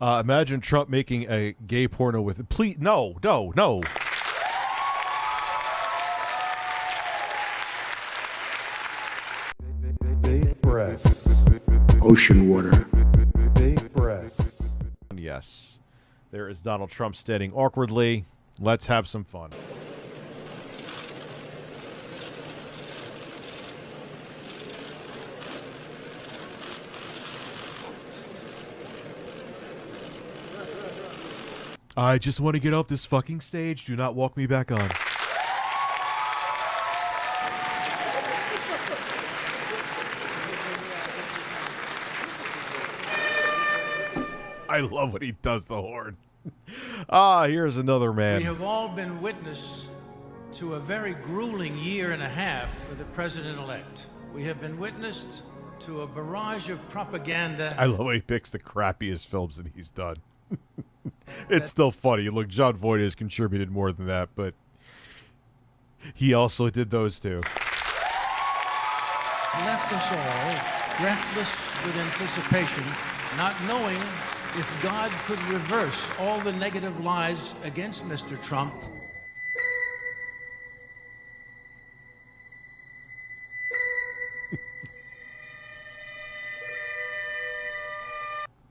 Imagine Trump making a gay porno with... Please, no. Big breasts. Ocean water. Big breasts. Yes. There is Donald Trump standing awkwardly. Let's have some fun. I just want to get off this fucking stage. Do not walk me back on. I love when he does the horn. Here's another man. We have all been witness to a very grueling year and a half for the president-elect. We have been witness to a barrage of propaganda. I love how he picks the crappiest films that he's done. It's still funny. Look, John Voight has contributed more than that, but he also did those too. Left us all breathless with anticipation, not knowing if God could reverse all the negative lies against Mr. Trump.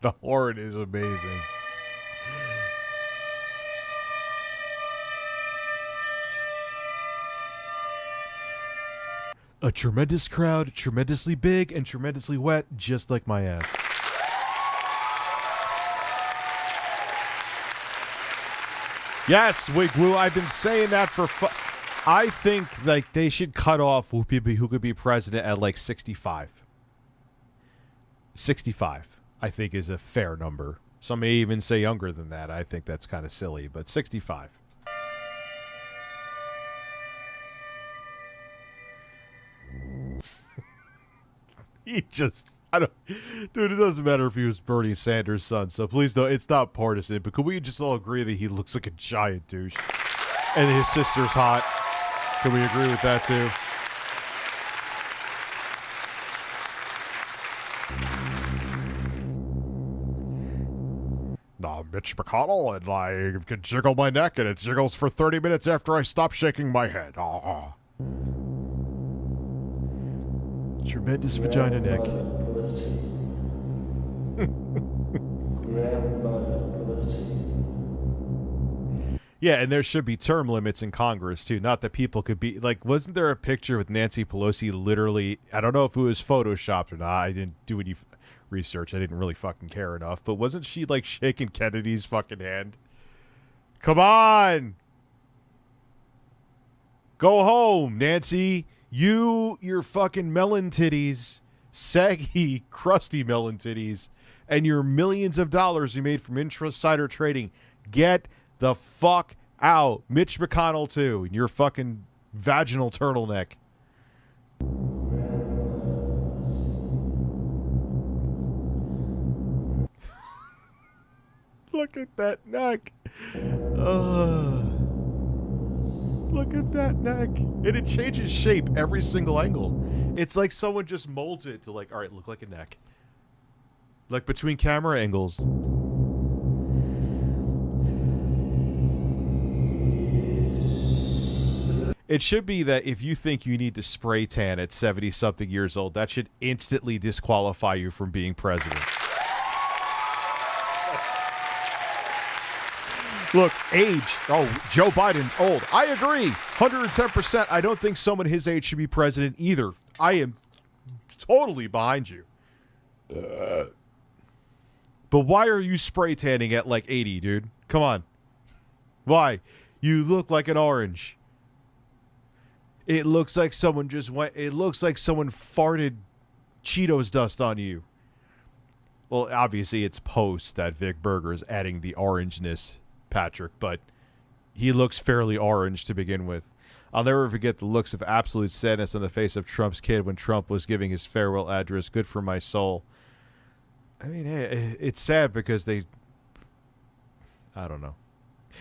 The horn is amazing. A tremendous crowd, tremendously big and tremendously wet, just like my ass. Yes, Wig Woo, I've been saying that for I think like they should cut off who could be president at like 65. 65, I think, is a fair number. Some may even say younger than that. I think that's kind of silly, but 65. He just, I don't, dude, it doesn't matter if he was Bernie Sanders' son, so please don't, it's not partisan, but can we just all agree that he looks like a giant douche? And his sister's hot. Can we agree with that too? Now, Mitch McConnell, and I can jiggle my neck, and it jiggles for 30 minutes after I stop shaking my head. Ah. Tremendous vagina neck. Yeah, and there should be term limits in Congress, too. Not that people could be... Like, wasn't there a picture with Nancy Pelosi literally... I don't know if it was photoshopped or not. I didn't do any research. I didn't really fucking care enough. But wasn't she, like, shaking Kennedy's fucking hand? Come on! Go home, Nancy! Your fucking melon titties, saggy, crusty melon titties, and your millions of dollars you made from insider trading, get the fuck out. Mitch McConnell, too, and your fucking vaginal turtleneck. Look at that neck. Look at that neck. And it changes shape every single angle. It's like someone just molds it to like, all right, look like a neck. Like between camera angles. It should be that if you think you need to spray tan at 70-something years old, that should instantly disqualify you from being president. Look, age. Oh, Joe Biden's old. I agree. 110%. I don't think someone his age should be president either. I am totally behind you. But why are you spray tanning at like 80, dude? Come on. Why? You look like an orange. It looks like someone just went... It looks like someone farted Cheetos dust on you. Well, obviously it's post that Vic Berger is adding the orangeness, Patrick, but he looks fairly orange to begin with. I'll never forget the looks of absolute sadness on the face of Trump's kid when Trump was giving his farewell address. Good for my soul. I mean, hey, it's sad because they... I don't know.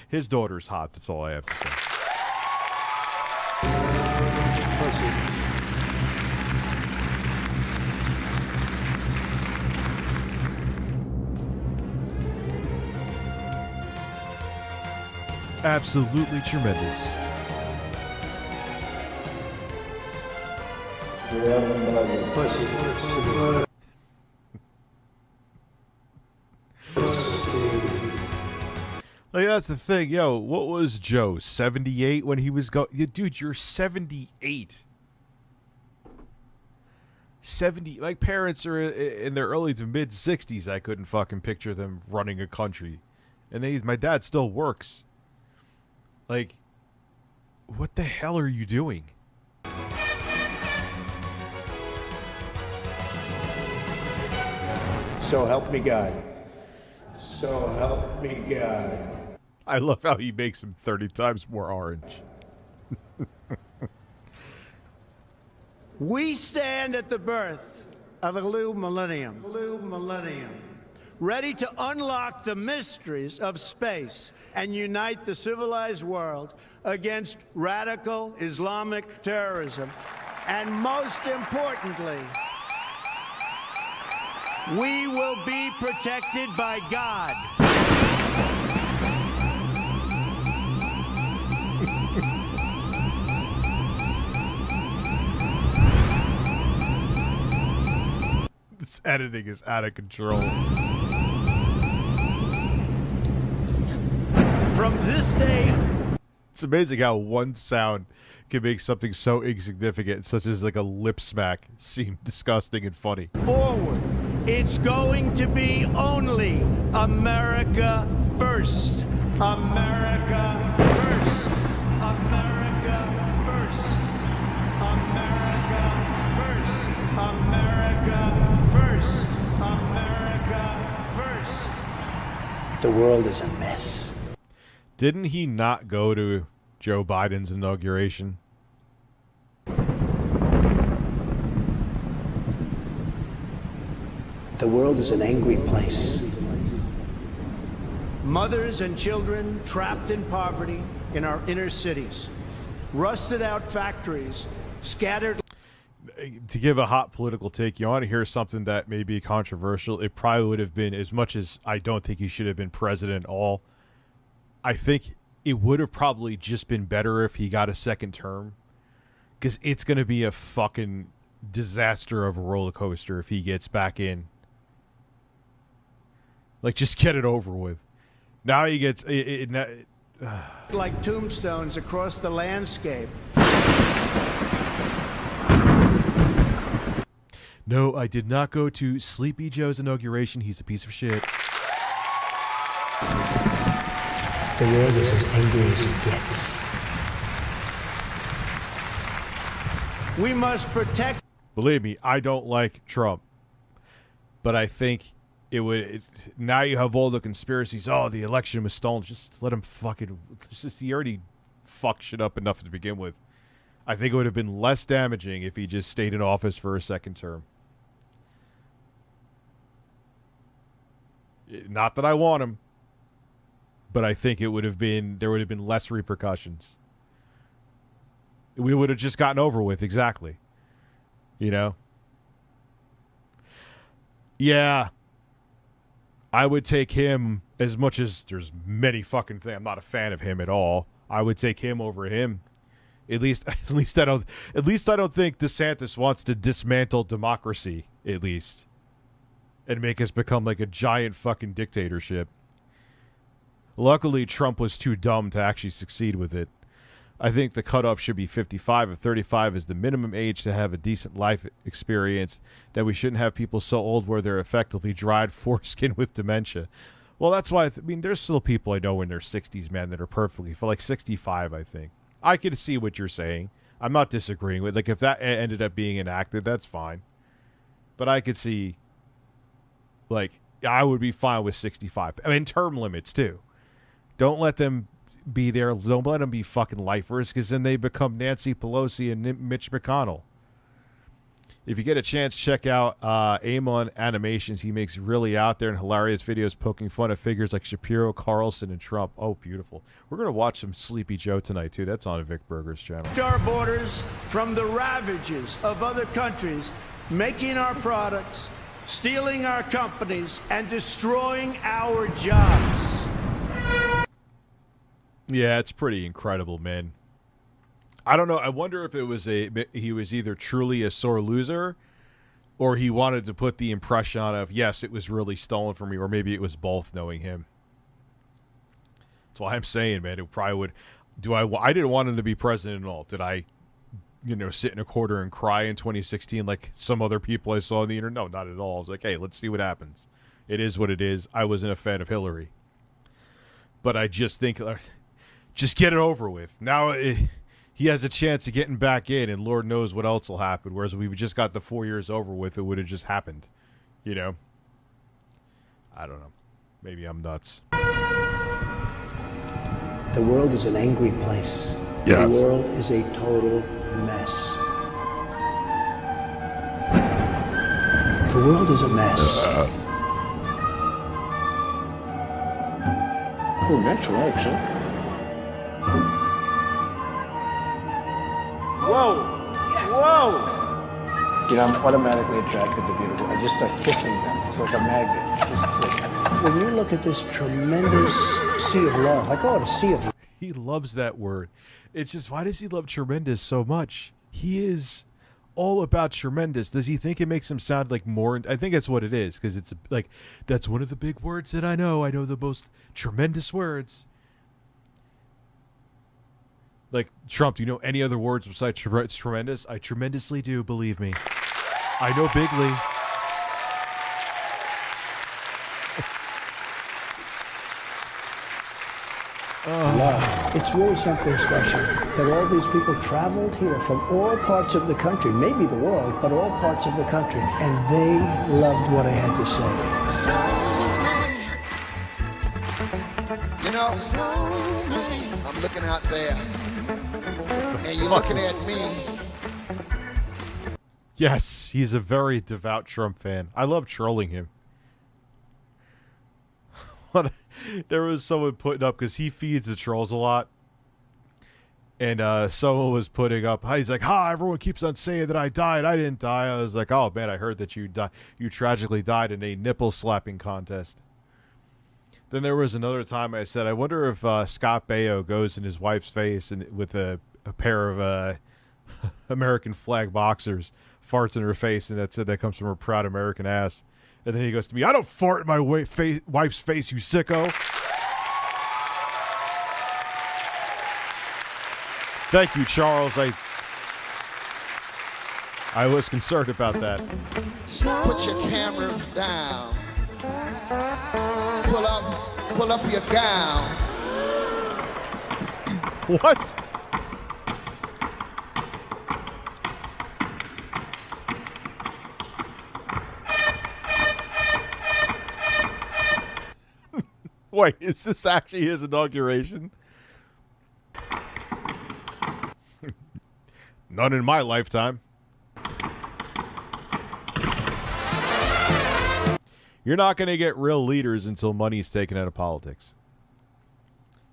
His daughter's hot. That's all I have to say. Absolutely tremendous. Like, that's the thing, yo. What was Joe, 78 when he was dude, you're 78. 70. My parents are in their early to mid 60s. I couldn't fucking picture them running a country, and my dad still works. Like, what the hell are you doing? So help me God. So help me God. I love how he makes him 30 times more orange. We stand at the birth of a new millennium. Ready to unlock the mysteries of space and unite the civilized world against radical Islamic terrorism. And most importantly, we will be protected by God. This editing is out of control. From this day, it's amazing how one sound can make something so insignificant, such as like a lip smack, seem disgusting and funny. Forward, it's going to be only America first. America first. America first. America first. America first. America first. The world is a mess. Didn't he not go to Joe Biden's inauguration? The world is an angry place. Mothers and children trapped in poverty in our inner cities. Rusted out factories scattered. To give a hot political take, you want to hear something that may be controversial? It probably would have been, as much as I don't think he should have been president at all, I think it would have probably just been better if he got a second term, because it's going to be a fucking disaster of a roller coaster if he gets back in. Like, just get it over with. Now he gets like tombstones across the landscape. No, I did not go to Sleepy Joe's inauguration. He's a piece of shit. The world is as angry as it gets. We must protect. Believe me, I don't like Trump. But I think it would... now you have all the conspiracies. Oh, the election was stolen. Just let him fucking... he already fucked shit up enough to begin with. I think it would have been less damaging if he just stayed in office for a second term. Not that I want him. But I think there would have been less repercussions. We would have just gotten over with, exactly. You know? Yeah. I would take him, as much as there's many fucking things. I'm not a fan of him at all. I would take him over him. At least I don't think DeSantis wants to dismantle democracy, at least. And make us become like a giant fucking dictatorship. Luckily, Trump was too dumb to actually succeed with it. I think the cutoff should be 55, or 35 is the minimum age to have a decent life experience, that we shouldn't have people so old where they're effectively dried foreskin with dementia. Well, that's why, there's still people I know in their 60s, man, that are perfectly, for like 65, I think. I can see what you're saying. I'm not disagreeing with, like, if that ended up being enacted, that's fine. But I could see, like, I would be fine with 65. I mean, term limits, too. Don't let them be there. Don't let them be fucking lifers, because then they become Nancy Pelosi and Mitch McConnell. If you get a chance, check out Amon Animations. He makes really out there and hilarious videos poking fun at figures like Shapiro, Carlson, and Trump. Oh, beautiful. We're going to watch some Sleepy Joe tonight, too. That's on Vic Berger's channel. Our borders from the ravages of other countries, making our products, stealing our companies, and destroying our jobs. Yeah, it's pretty incredible, man. I don't know. I wonder if he was either truly a sore loser, or he wanted to put the impression on of, yes, it was really stolen from me, or maybe it was both, knowing him. That's why I'm saying, man, it probably would. I didn't want him to be president at all. Did I, sit in a corner and cry in 2016 like some other people I saw on the internet? No, not at all. I was like, hey, let's see what happens. It is what it is. I wasn't a fan of Hillary. But I just think, just get it over with. Now he has a chance of getting back in, and Lord knows what else will happen. Whereas if we just got the 4 years over with, it would have just happened. I don't know. Maybe I'm nuts. The world is an angry place. Yes. The world is a total mess. The world is a mess. Oh, natural eggs, huh? Whoa! Whoa! I'm automatically attracted to beautiful. I just start kissing them. It's like a magnet. Just like... When you look at this tremendous sea of love, I call it a sea of love. He loves that word. It's just, why does he love tremendous so much? He is all about tremendous. Does he think it makes him sound like more? I think that's what it is, because it's like, that's one of the big words that I know. I know the most tremendous words. Like, Trump, do you know any other words besides tremendous? I tremendously do, believe me. I know bigly. It's really something special that all these people traveled here from all parts of the country, maybe the world, but all parts of the country, and they loved what I had to say. I'm looking out there, and you're looking at me. Yes, he's a very devout Trump fan. I love trolling him. There was someone putting up, because he feeds the trolls a lot, and someone was putting up, he's like, everyone keeps on saying that I died. I didn't die. I was like, oh man, I heard that you tragically died in a nipple slapping contest. Then there was another time I said, I wonder if Scott Baio goes in his wife's face and with a pair of American flag boxers, farts in her face, and that said that comes from her proud American ass. And then he goes to me, I don't fart in my wife's face, you sicko. Thank you, Charles. I was concerned about that. Put your cameras down. Pull up your gown. What? Wait, is this actually his inauguration? None in my lifetime. You're not going to get real leaders until money's taken out of politics.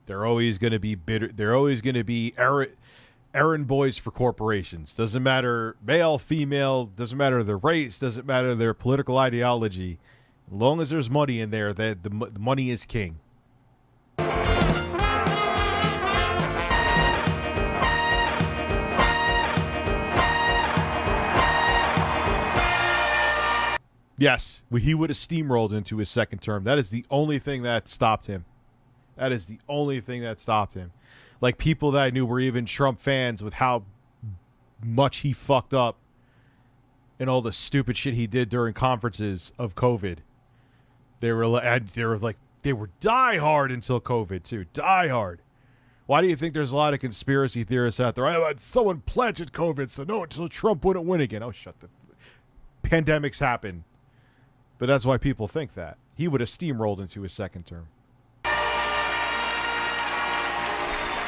They're always going to be bitter. They're always going to be errand boys for corporations. Doesn't matter male, female, doesn't matter their race, doesn't matter their political ideology. As long as there's money in there, the money is king. Yes, he would have steamrolled into his second term. That is the only thing that stopped him. That is the only thing that stopped him. Like, people that I knew were even Trump fans with how much he fucked up and all the stupid shit he did during conferences of COVID. They were die hard until COVID too. Die hard. Why do you think there's a lot of conspiracy theorists out there? Someone pledged COVID, so no, until Trump wouldn't win again. Oh, shut the. Pandemics happen. But that's why people think that. He would have steamrolled into his second term.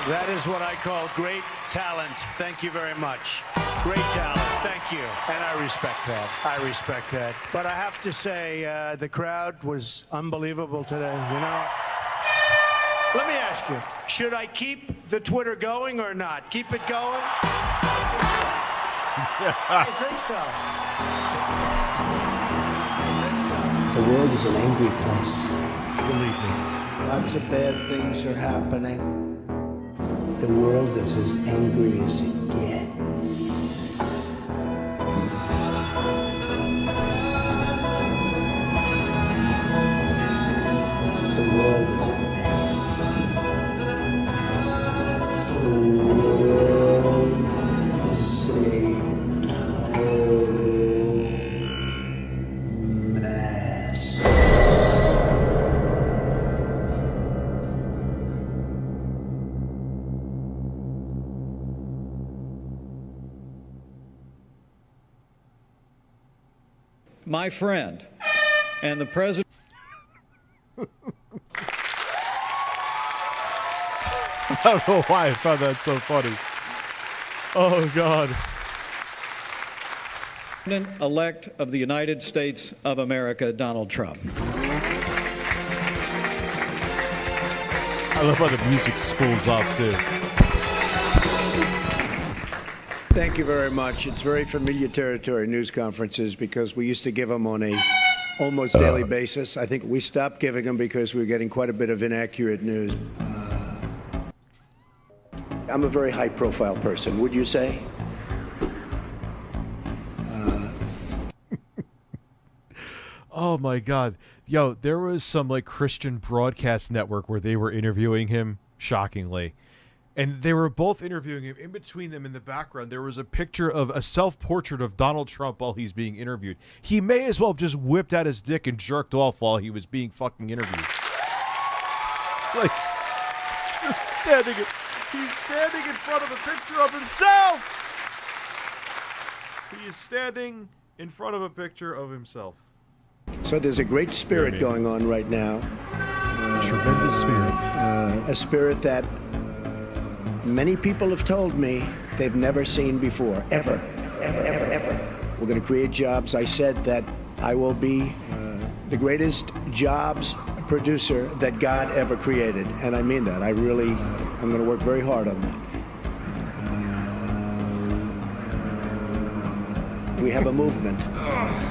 That is what I call great talent. Thank you very much. Great talent. Thank you. And I respect that. I respect that. But I have to say, the crowd was unbelievable today, you know? Let me ask you, should I keep the Twitter going or not? Keep it going? I think so. The world is an angry place. Believe me. Lots of bad things are happening. The world is as angry as it gets. The world is a mess. The world is a total mess. My friend and the president. I don't know why I found that so funny. Oh, God. President-elect of the United States of America, Donald Trump. I love how the music spools up, too. Thank you very much. It's very familiar territory, news conferences, because we used to give them on a almost daily basis. I think we stopped giving them because we were getting quite a bit of inaccurate news. I'm a very high-profile person, would you say? Oh, my God. Yo, there was some, like, Christian broadcast network where they were interviewing him, shockingly. And they were both interviewing him. In between them, in the background, there was a picture of a self-portrait of Donald Trump while he's being interviewed. He may as well have just whipped out his dick and jerked off while he was being fucking interviewed. Like, he's standing in front of a picture of himself! He is standing in front of a picture of himself. So there's a great spirit going on right now. Tremendous spirit. A spirit that many people have told me they've never seen before, ever. We're going to create jobs. I said that I will be the greatest jobs producer that God ever created, and I mean that. I'm going to work very hard on that. We have a movement.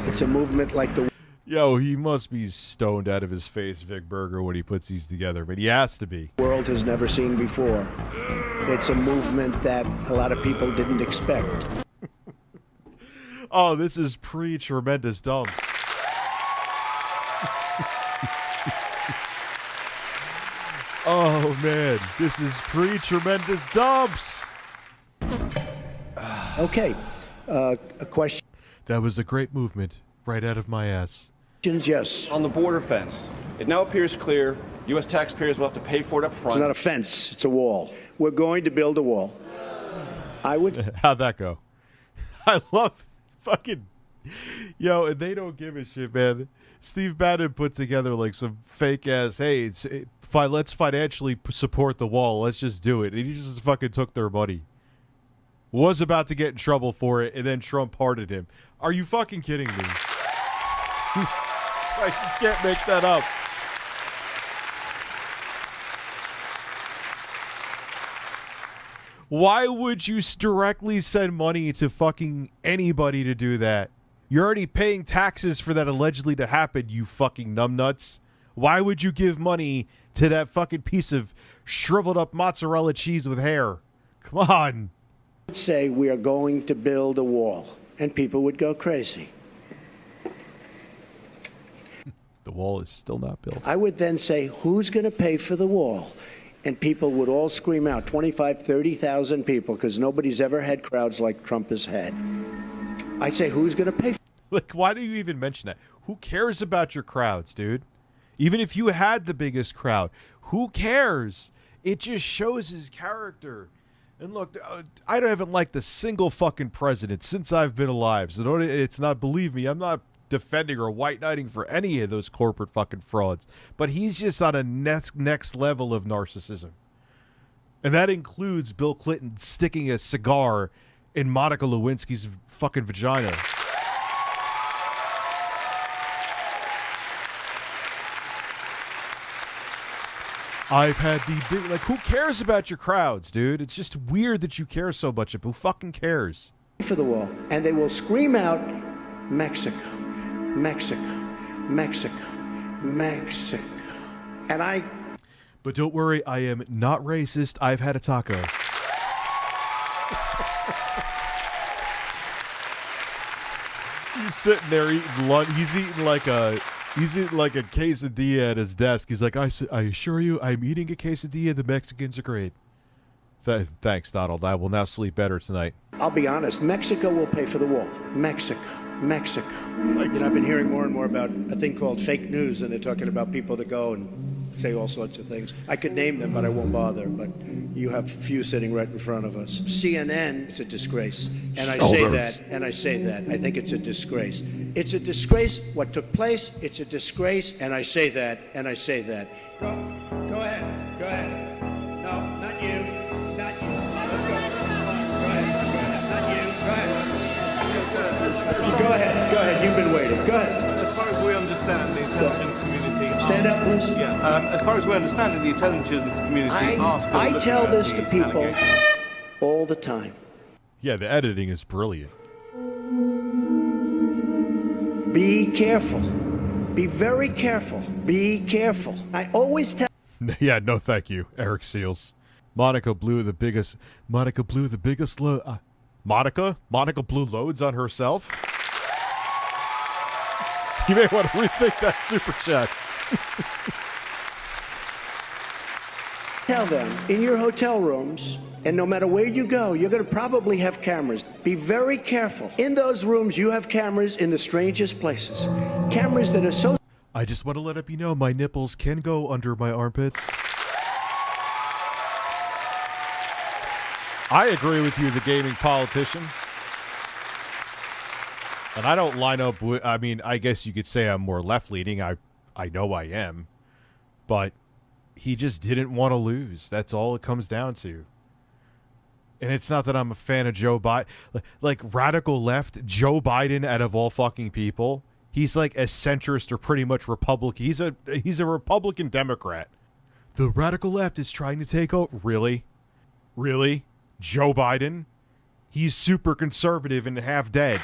It's a movement like the... Yo, he must be stoned out of his face, Vic Berger, when he puts these together, but he has to be. World has never seen before. It's a movement that a lot of people didn't expect. Oh, this is pre-tremendous dumps. Oh, man. This is pre-tremendous dumps. Okay. A question. That was a great movement right out of my ass. Yes. On the border fence, it now appears clear U.S. taxpayers will have to pay for it up front. It's not a fence. It's a wall. We're going to build a wall. How'd that go? I love fucking... Yo, and they don't give a shit, man. Steve Bannon put together like some fake-ass, hey, let's financially support the wall. Let's just do it. And he just fucking took their money. Was about to get in trouble for it, and then Trump pardoned him. Are you fucking kidding me? Like, you can't make that up. Why would you directly send money to fucking anybody to do that? You're already paying taxes for that allegedly to happen, you fucking numbnuts. Why would you give money to that fucking piece of shriveled up mozzarella cheese with hair? Come on. Say we are going to build a wall, and people would go crazy. The wall is still not built. I would then say, who's going to pay for the wall? And people would all scream out, 25, 30,000 people, because nobody's ever had crowds like Trump has had. I'd say, who's going to pay for it? Like, why do you even mention that? Who cares about your crowds, dude? Even if you had the biggest crowd, who cares? It just shows his character. And look, I haven't liked a single fucking president since I've been alive. So it's not, believe me, I'm not defending or white knighting for any of those corporate fucking frauds. But he's just on a next level of narcissism. And that includes Bill Clinton sticking a cigar in Monica Lewinsky's fucking vagina. I've had the big, like, who cares about your crowds, dude? It's just weird that you care so much. Who fucking cares? For the wall. And they will scream out, Mexico, Mexico, Mexico, Mexico. And But don't worry, I am not racist. I've had a taco. He's sitting there eating lunch. He's eating like a quesadilla at his desk. He's like, I assure you, I'm eating a quesadilla. The Mexicans are great. Thanks, Donald. I will now sleep better tonight. I'll be honest, Mexico will pay for the wall. Mexico. You know, I've been hearing more and more about a thing called fake news, and they're talking about people that go and say all sorts of things. I could name them, but I won't bother. But you have a few sitting right in front of us. CNN, it's a disgrace. And I say that, and I say that. I think it's a disgrace. It's a disgrace what took place. It's a disgrace, and I say that, and I say that. Go ahead. Go ahead. No, not you. Not you. Let's go. Go ahead. Not you. Go ahead. Go ahead. You've been waiting. Go ahead. As far as we understand, the intelligence community... Stand up, please. Yeah. As far as we understand it, the intelligence community are still I looking tell at this to these people allegations. all the time. Yeah, the editing is brilliant. Be careful. Be very careful. Be careful. I always tell... Yeah, no thank you, Eric Seals. Monica blew the biggest load. Monica blew loads on herself. You may want to rethink that super chat. Tell them, in your hotel rooms, and no matter where you go, you're going to probably have cameras. Be very careful. In those rooms, you have cameras in the strangest places. Cameras that are so... I just want to let it be known my nipples can go under my armpits. I agree with you, the gaming politician. And I don't line up with... I mean, I guess you could say I'm more left-leaning. I know I am. But he just didn't want to lose. That's all it comes down to. And it's not that I'm a fan of Joe Biden. Like, radical left, Joe Biden out of all fucking people... He's like a centrist or pretty much Republican. He's a Republican Democrat. The radical left is trying to take over. Really? Really? Joe Biden? He's super conservative and half dead.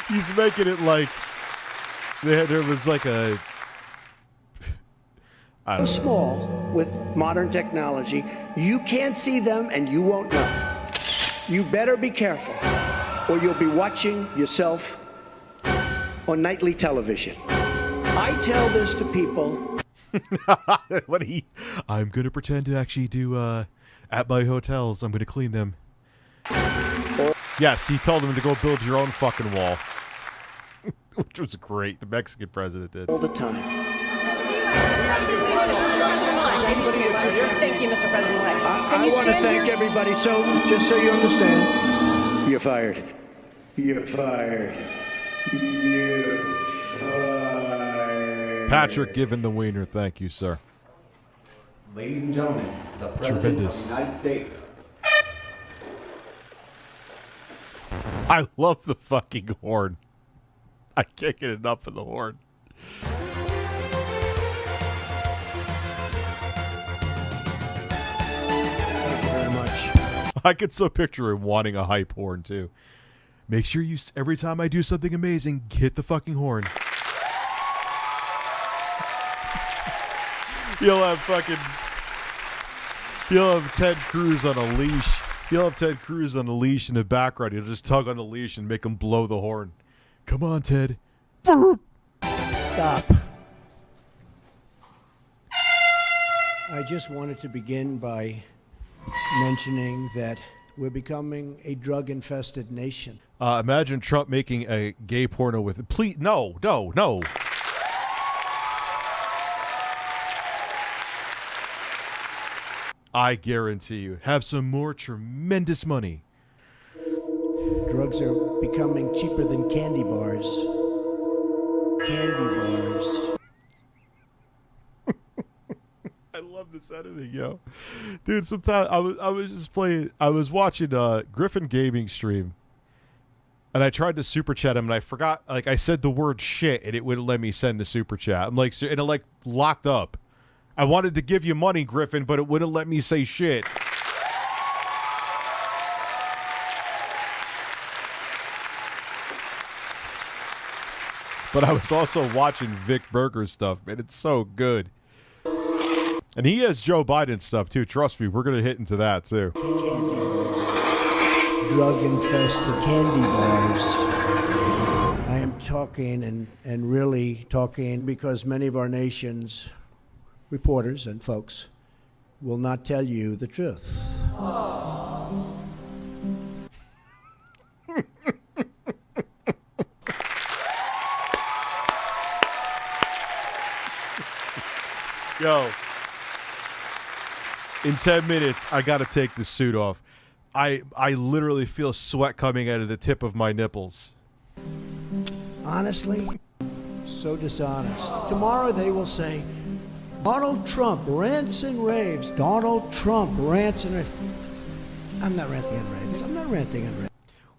He's making it like there was like a... I don't know. Small with modern technology. You can't see them and you won't know. You better be careful, or you'll be watching yourself on nightly television. I tell this to people. I'm going to pretend to actually do, at my hotels, I'm going to clean them. Yes, he told them to go build your own fucking wall. Which was great. The Mexican president did. All the time. Thank you, Mr. President. I want to thank everybody. So, just so you understand, you're fired. You're fired. You're fired. Patrick given the wiener. Thank you, sir. Ladies and gentlemen, the President of the United States. I love the fucking horn. I can't get enough of the horn. I could so picture him wanting a hype horn, too. Make sure you, every time I do something amazing, hit the fucking horn. You'll have Ted Cruz on a leash. You'll have Ted Cruz on a leash in the background. You'll just tug on the leash and make him blow the horn. Come on, Ted. Stop. I just wanted to begin by mentioning that we're becoming a drug-infested nation. Imagine Trump making a gay porno with it. Please, no. I guarantee you, have some more tremendous money. Drugs are becoming cheaper than candy bars. Candy bars. I love this editing, yo. Dude, sometimes I was watching Griffin Gaming stream, and I tried to super chat him, and I forgot, like, I said the word shit, and it wouldn't let me send the super chat. I'm like, and it, like, locked up. I wanted to give you money, Griffin, but it wouldn't let me say shit. But I was also watching Vic Berger's stuff, man. It's so good. And he has Joe Biden stuff, too. Trust me, we're going to hit into that, too. drug-infested candy bars. I am talking and really talking because many of our nation's reporters and folks will not tell you the truth. Yo, in 10 minutes, I got to take this suit off. I literally feel sweat coming out of the tip of my nipples. Honestly, so dishonest. Tomorrow they will say, Donald Trump rants and raves. Donald Trump rants and raves. I'm not ranting and raves. I'm not ranting and raves.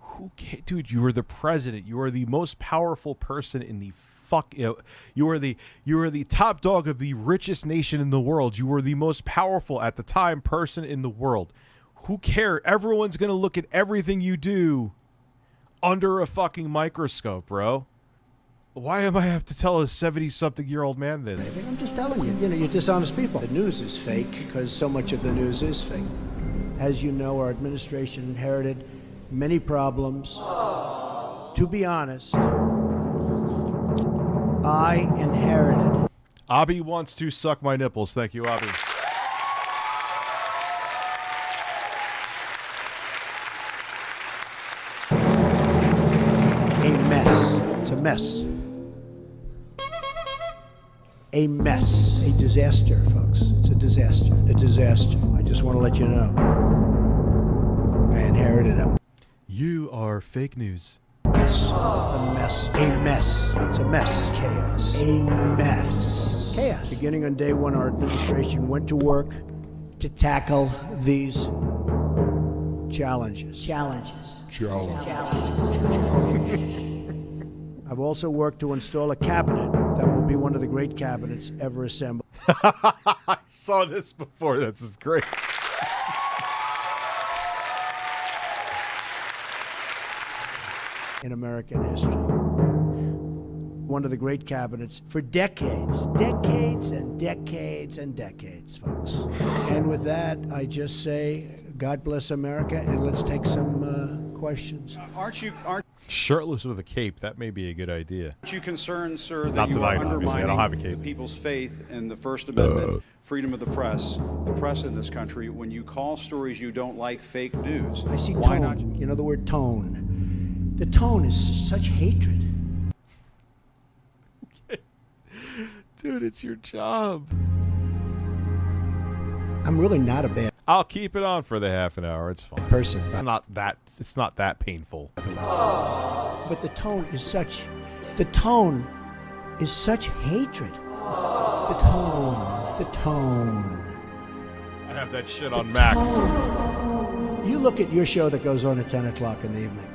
Who cares? Dude, you are the president. You are the most powerful person in the you are the top dog of the richest nation in the world. You were the most powerful at the time person in the world. Who cares? Everyone's going to look at everything you do under a fucking microscope, bro. Why am I have to tell a 70-something-year-old man this? I'm just telling you, you're dishonest people. The news is fake because so much of the news is fake. As you know, our administration inherited many problems. To be honest, I inherited. Abby wants to suck my nipples. Thank you, Abby. A mess. It's a mess. A mess. A disaster, folks. It's a disaster. A disaster. I just want to let you know. I inherited it. You are fake news. Mess. A mess. A mess. It's a mess. Chaos. A mess. Chaos. Beginning on day one, our administration went to work to tackle these challenges. I've also worked to install a cabinet that will be one of the great cabinets ever assembled. I saw this before. This is great. In American history. One of the great cabinets for decades. Decades and decades and decades, folks. And with that, I just say, God bless America, and let's take some questions. Aren't Shirtless with a cape, that may be a good idea. you concerned, sir, that Not you tonight, are obviously. I don't have a undermining cape. people's faith in the First Amendment, freedom of the press in this country, when you call stories you don't like fake news? I see Why tone. not? You know the word tone. The tone is such hatred. Dude, it's your job. I'm really not a bad I'll keep it on for the half an hour. It's fine. person. It's not that painful. But the tone is such hatred. The tone. I have that shit on max. You look at your show that goes on at 10 o'clock in the evening.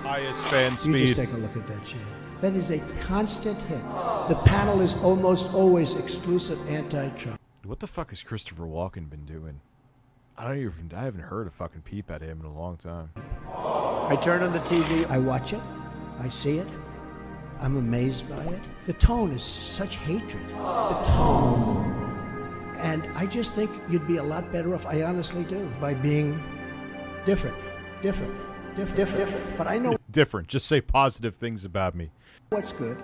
Highest fan You speed. just take a look at that show. That is a constant hit. The panel is almost always exclusive anti-Trump. What the fuck has Christopher Walken been doing? I haven't heard a fucking peep at him in a long time. I turn on the TV, I watch it, I see it, I'm amazed by it. The tone is such hatred. The tone. And I just think you'd be a lot better off, I honestly do, by being different. But I know Different. Just say positive things about me. what's good.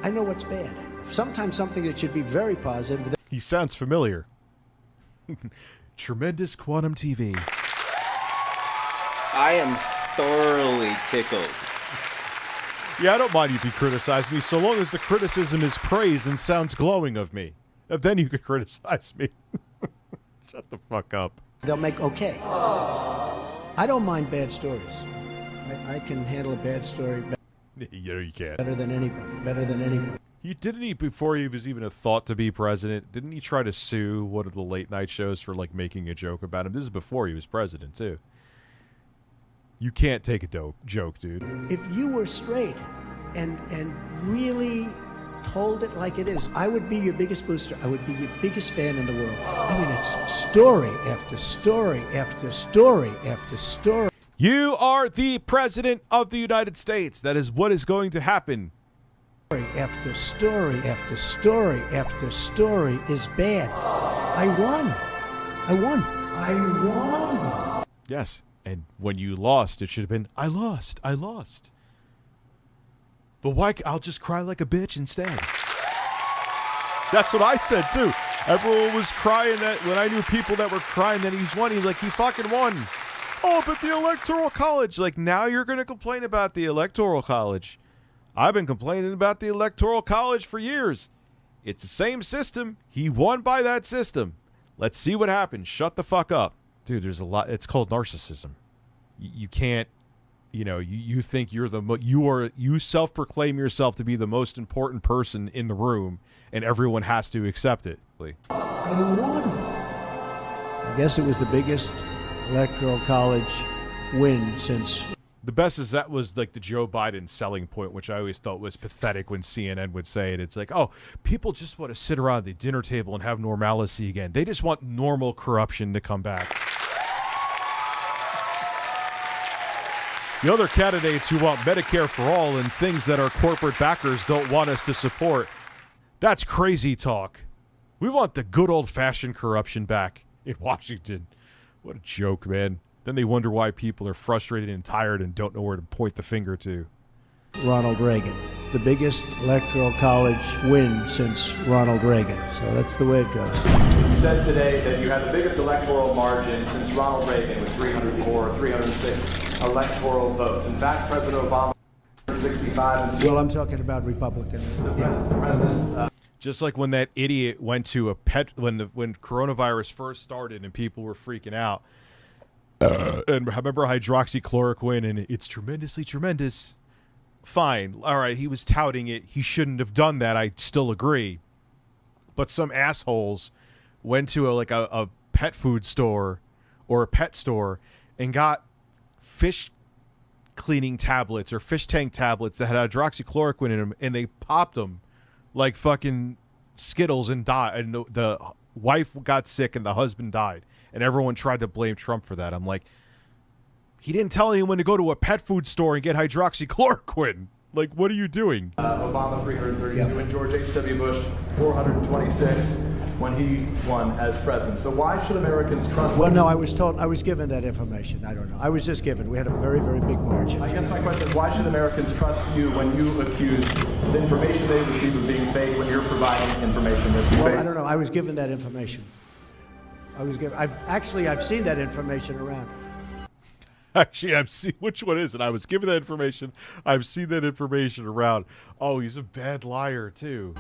I know what's bad. Sometimes something that should be very positive. He sounds familiar. Tremendous Quantum TV. I am thoroughly tickled. Yeah, I don't mind if you criticize me, so long as the criticism is praise and sounds glowing of me. Then you can criticize me. Shut the fuck up. They'll make okay. I don't mind bad stories. I can handle a bad story You can't. better than anybody. Didn't he, before he was even a thought to be president, didn't he try to sue one of the late night shows for, like, making a joke about him? This is before he was president, too. You can't take a joke, dude. If you were straight and really told it like it is, I would be your biggest booster. I would be your biggest fan in the world. I mean, it's story after story after story after story. You are the president of the United States. That is what is going to happen. After story after story after story is bad. I won. Yes. And when you lost, it should have been, I lost. But why? I'll just cry like a bitch instead. That's what I said, too. Everyone was crying that when I knew people that were crying that he's won. He's like, he fucking won. Oh, but the Electoral College. Like, now you're going to complain about the Electoral College. I've been complaining about the Electoral College for years. It's the same system. He won by that system. Let's see what happens. Shut the fuck up. Dude, there's a lot. It's called narcissism. You can't, you think you're you self-proclaim yourself to be the most important person in the room, and everyone has to accept it. I won. I guess it was the biggest Electoral College win since. The best is that was like the Joe Biden selling point, which I always thought was pathetic when CNN would say it. It's like, oh, people just want to sit around the dinner table and have normalcy again. They just want normal corruption to come back. The other candidates who want Medicare for all and things that our corporate backers don't want us to support, that's crazy talk. We want the good old-fashioned corruption back in Washington. What a joke, man. Then they wonder why people are frustrated and tired and don't know where to point the finger to. Ronald Reagan, the biggest Electoral College win since Ronald Reagan. So that's the way it goes. You said today that you had the biggest electoral margin since Ronald Reagan with 304, 306 electoral votes. In fact, President Obama 65 and Well, I'm talking about Republican. Yeah. Just like when that idiot went to a pet when coronavirus first started and people were freaking out. And remember hydroxychloroquine and it's tremendously tremendous. Fine. All right. He was touting it. He shouldn't have done that. I still agree. But some assholes went to a pet food store or a pet store and got fish cleaning tablets or fish tank tablets that had hydroxychloroquine in them, and they popped them like fucking Skittles and died. And the wife got sick and the husband died. And everyone tried to blame Trump for that. I'm like, he didn't tell anyone to go to a pet food store and get hydroxychloroquine. Like, what are you doing? Obama 332 and George H.W. Bush 426 when he won as president. So why should Americans trust? Well, no, I was given that information. I don't know. I was just given. We had a very, very big margin. I guess my question is, why should Americans trust you when you accuse the information they receive of being fake when you're providing information that's fake? Well, I don't know. I was given that information. I've seen that information around. Actually, I've seen which one is it? I was given that information. I've seen that information around. Oh, he's a bad liar too.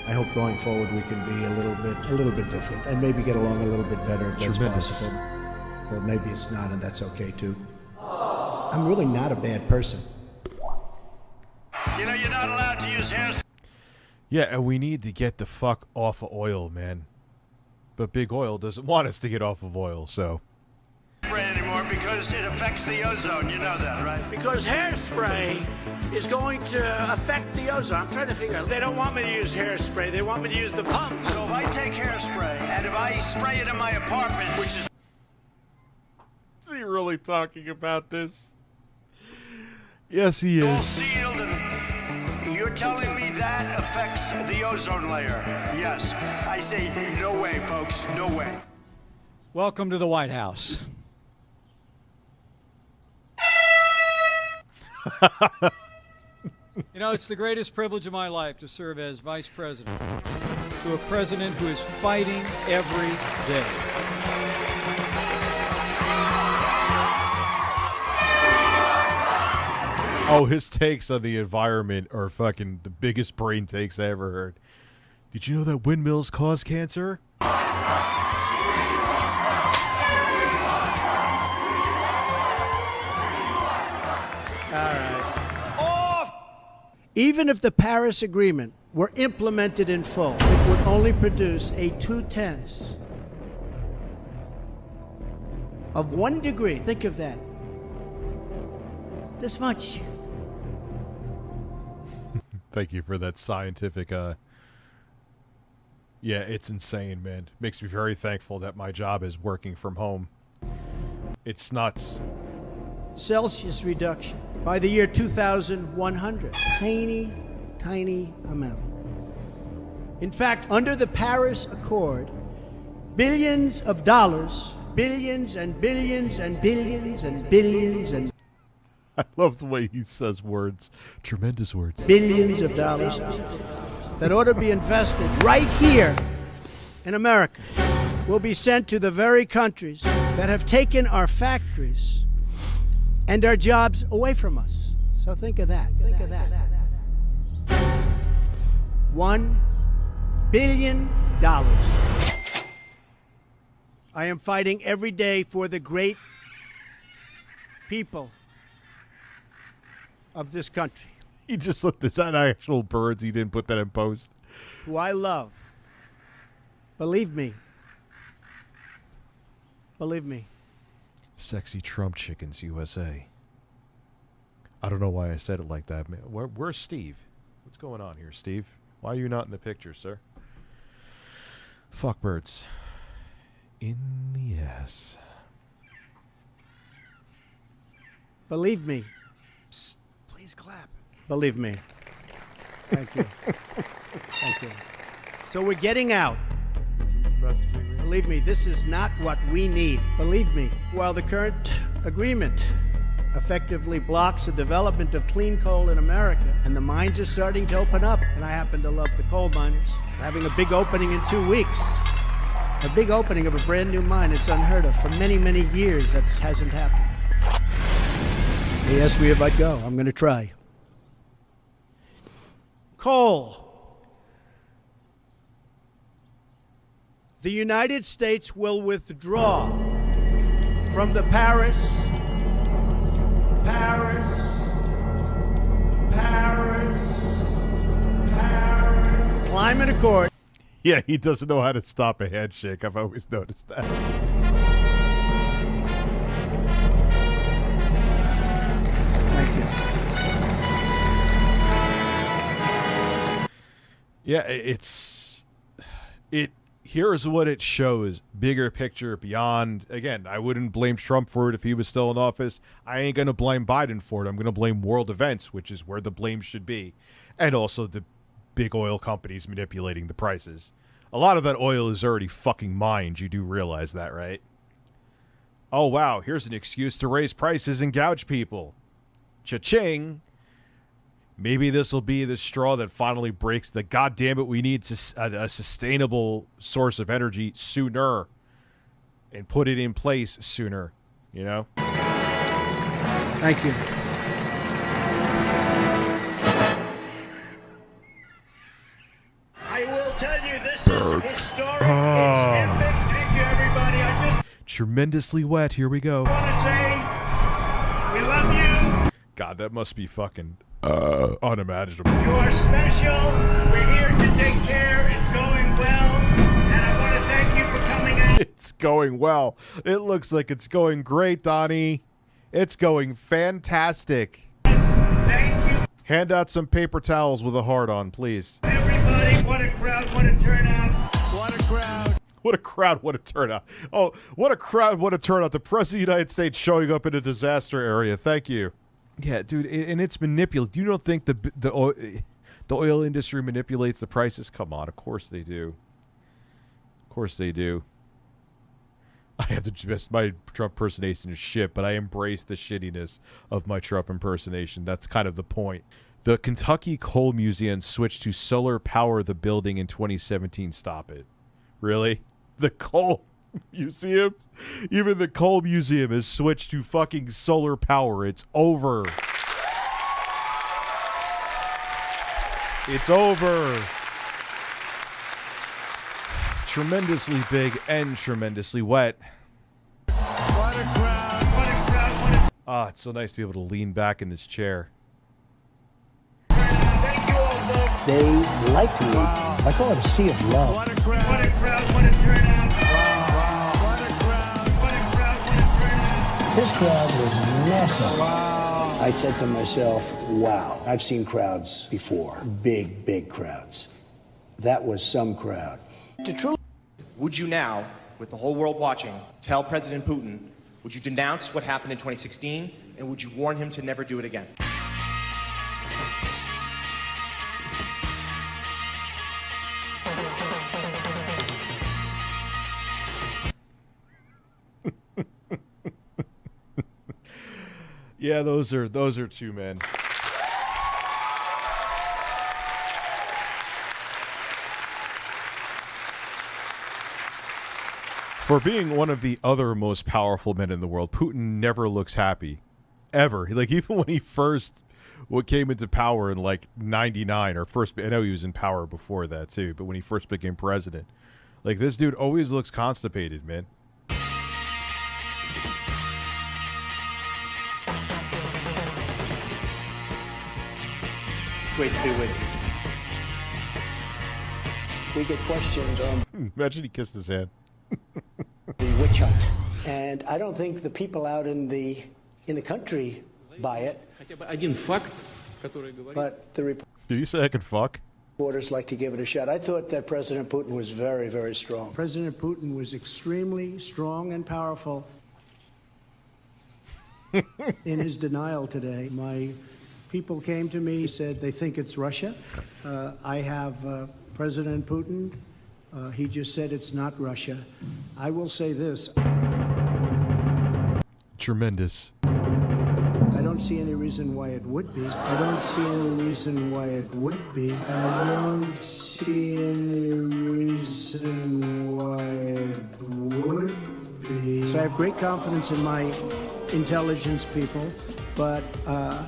I hope going forward we can be a little bit different and maybe get along a little bit better if that's possible. Or maybe it's not, and that's okay too. I'm really not a bad person. You know, you're not allowed to use hairspray. Yeah, and we need to get the fuck off of oil, man. But Big Oil doesn't want us to get off of oil, so. Anymore because it affects the ozone. You know that, right? Because hairspray is going to affect the ozone. I'm trying to figure out. They don't want me to use hairspray. They want me to use the pump. So if I take hairspray and if I spray it in my apartment, which is... Is he really talking about this? Yes, he is. All sealed, and you're telling me that affects the ozone layer? Yes. I say no way, folks. No way. Welcome to the White House. You know, it's the greatest privilege of my life to serve as vice president to a president who is fighting every day. Oh, his takes on the environment are fucking the biggest brain takes I ever heard. Did you know that windmills cause cancer? All right. Off! Even if the Paris Agreement were implemented in full, it would only produce a 0.2 of 1 degree. Think of that. This much. Thank you for that scientific, yeah, it's insane, man. Makes me very thankful that my job is working from home. It's nuts. Celsius reduction by the year 2100. Tiny, tiny amount. In fact, under the Paris Accord, billions of dollars billions and billions and billions and billions and I love the way he says words. Tremendous words. billions of dollars that ought to be invested right here in America will be sent to the very countries that have taken our factories and our jobs away from us. So think of that. $1 billion. I am fighting every day for the great people of this country. He just looked at that actual birds. He didn't put that in post. Who I love. Believe me. Believe me. Sexy Trump chickens, USA. I don't know why I said it like that, man. Where's Steve? What's going on here, Steve? Why are you not in the picture, sir? Fuck birds. In the ass. Believe me. Psst, please clap. Believe me. Thank you. Thank you. So we're getting out. Believe me, this is not what we need. Believe me, while the current agreement effectively blocks the development of clean coal in America, and the mines are starting to open up, and I happen to love the coal miners, having a big opening in 2 weeks. A big opening of a brand new mine. It's unheard of. For many, many years, that hasn't happened. They asked me if I'd go. I'm going to try. Coal. The United States will withdraw from the Paris Climate Accord. Yeah, he doesn't know how to stop a handshake. I've always noticed that. Thank you. Yeah, here's what it shows. Bigger picture beyond, again, I wouldn't blame Trump for it if he was still in office. I ain't going to blame Biden for it. I'm going to blame world events, which is where the blame should be. And also the big oil companies manipulating the prices. A lot of that oil is already fucking mined. You do realize that, right? Oh, wow. Here's an excuse to raise prices and gouge people. Cha-ching. Maybe this will be the straw that finally breaks the goddamn it, we need a sustainable source of energy sooner and put it in place sooner, you know? Thank you. I will tell you, this is historic. It's epic. Thank you, everybody. I just tremendously wet. Here we go. want to say we love you. God, that must be fucking unimaginable. You are special. We're here to take care. It's going well. And I want to thank you for coming out. It's going well. It looks like it's going great, Donnie. It's going fantastic. Thank you. Hand out some paper towels with a heart on, please. Everybody, what a crowd, what a turnout. What a crowd. What a crowd, what a turnout. Oh, what a crowd, what a turnout. The President of the United States showing up in a disaster area. Thank you. Yeah, dude, and it's manipulated. You don't think the oil industry manipulates the prices? Come on, of course they do. Of course they do. I have the best, my Trump impersonation is shit, but I embrace the shittiness of my Trump impersonation. That's kind of the point. The Kentucky Coal Museum switched to solar power the building in 2017. Stop it. Really? The coal museum? Even the coal museum is switched to fucking solar power. It's over. It's over. Tremendously big and tremendously wet. What a crowd, what a crowd, what a... Ah, it's so nice to be able to lean back in this chair. Thank you all, folks. They like me. I call it a sea of love. What a crowd, what a crowd, what a turnout. What a crowd, what a crowd, what a turnout. This crowd was massive. I said to myself, wow, I've seen crowds before. Big, big crowds. That was some crowd. To truly, would you now, with the whole world watching, tell President Putin, would you denounce what happened in 2016, and would you warn him to never do it again? Yeah, those are two men. For being one of the other most powerful men in the world, Putin never looks happy. Ever. Like, even when he first came into power in, like, 99, or first... I know he was in power before that, too, but when he first became president. Like, this dude always looks constipated, man. Great to be with you. We get questions on... Imagine he kissed his hand. The witch hunt. And I don't think the people out in the country buy it. But the Did you say I could fuck? reporters like to give it a shot. I thought that President Putin was very, very strong. President Putin was extremely strong and powerful in his denial today. My people came to me, said they think it's Russia. I have President Putin. He just said it's not Russia. I will say this. Tremendous. I don't see any reason why it would be. I don't see any reason why it would be. I don't see any reason why it would be. So I have great confidence in my intelligence people, but I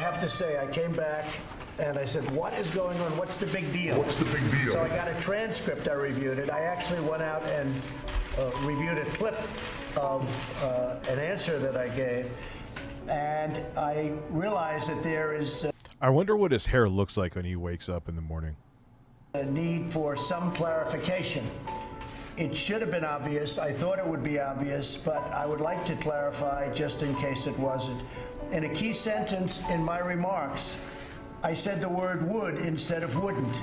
have to say, I came back and I said, what is going on? What's the big deal? What's the big deal? So I got a transcript, I reviewed it. I actually went out and reviewed a clip of an answer that I gave. And I realized that there is I wonder what his hair looks like when he wakes up in the morning. a need for some clarification. It should have been obvious. I thought it would be obvious, but I would like to clarify just in case it wasn't. In a key sentence in my remarks, I said the word would instead of wouldn't.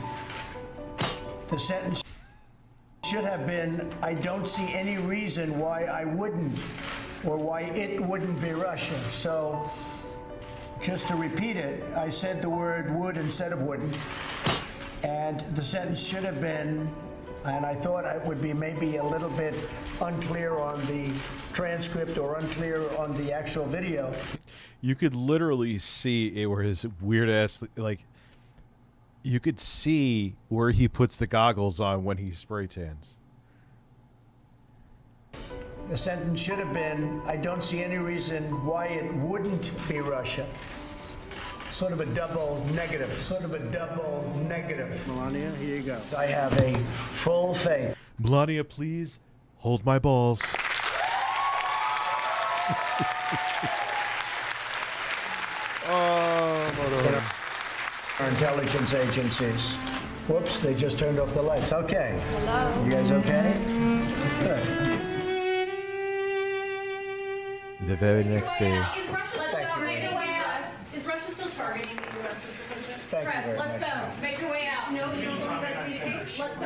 The sentence should have been, I don't see any reason why I wouldn't, or why it wouldn't be Russia. So, just to repeat it, I said the word would instead of wouldn't. And the sentence should have been, and I thought it would be maybe a little bit unclear on the transcript or unclear on the actual video. You could literally see it where his weird ass, like, you could see where he puts the goggles on when he spray tans. The sentence should have been, I don't see any reason why it wouldn't be Russia. Sort of a double negative. Sort of a double negative. Melania, here you go. I have a full faith. Melania, please hold my balls. Our intelligence agencies. Whoops, they just turned off the lights. Okay. Hello. You guys okay? Good. The very next day. Is Russia still make your way out? Is Russia still targeting the U.S. Mr. President? Thank you Press, very let's much. go. Make your way out. No, you don't believe that to be the case? Let's go.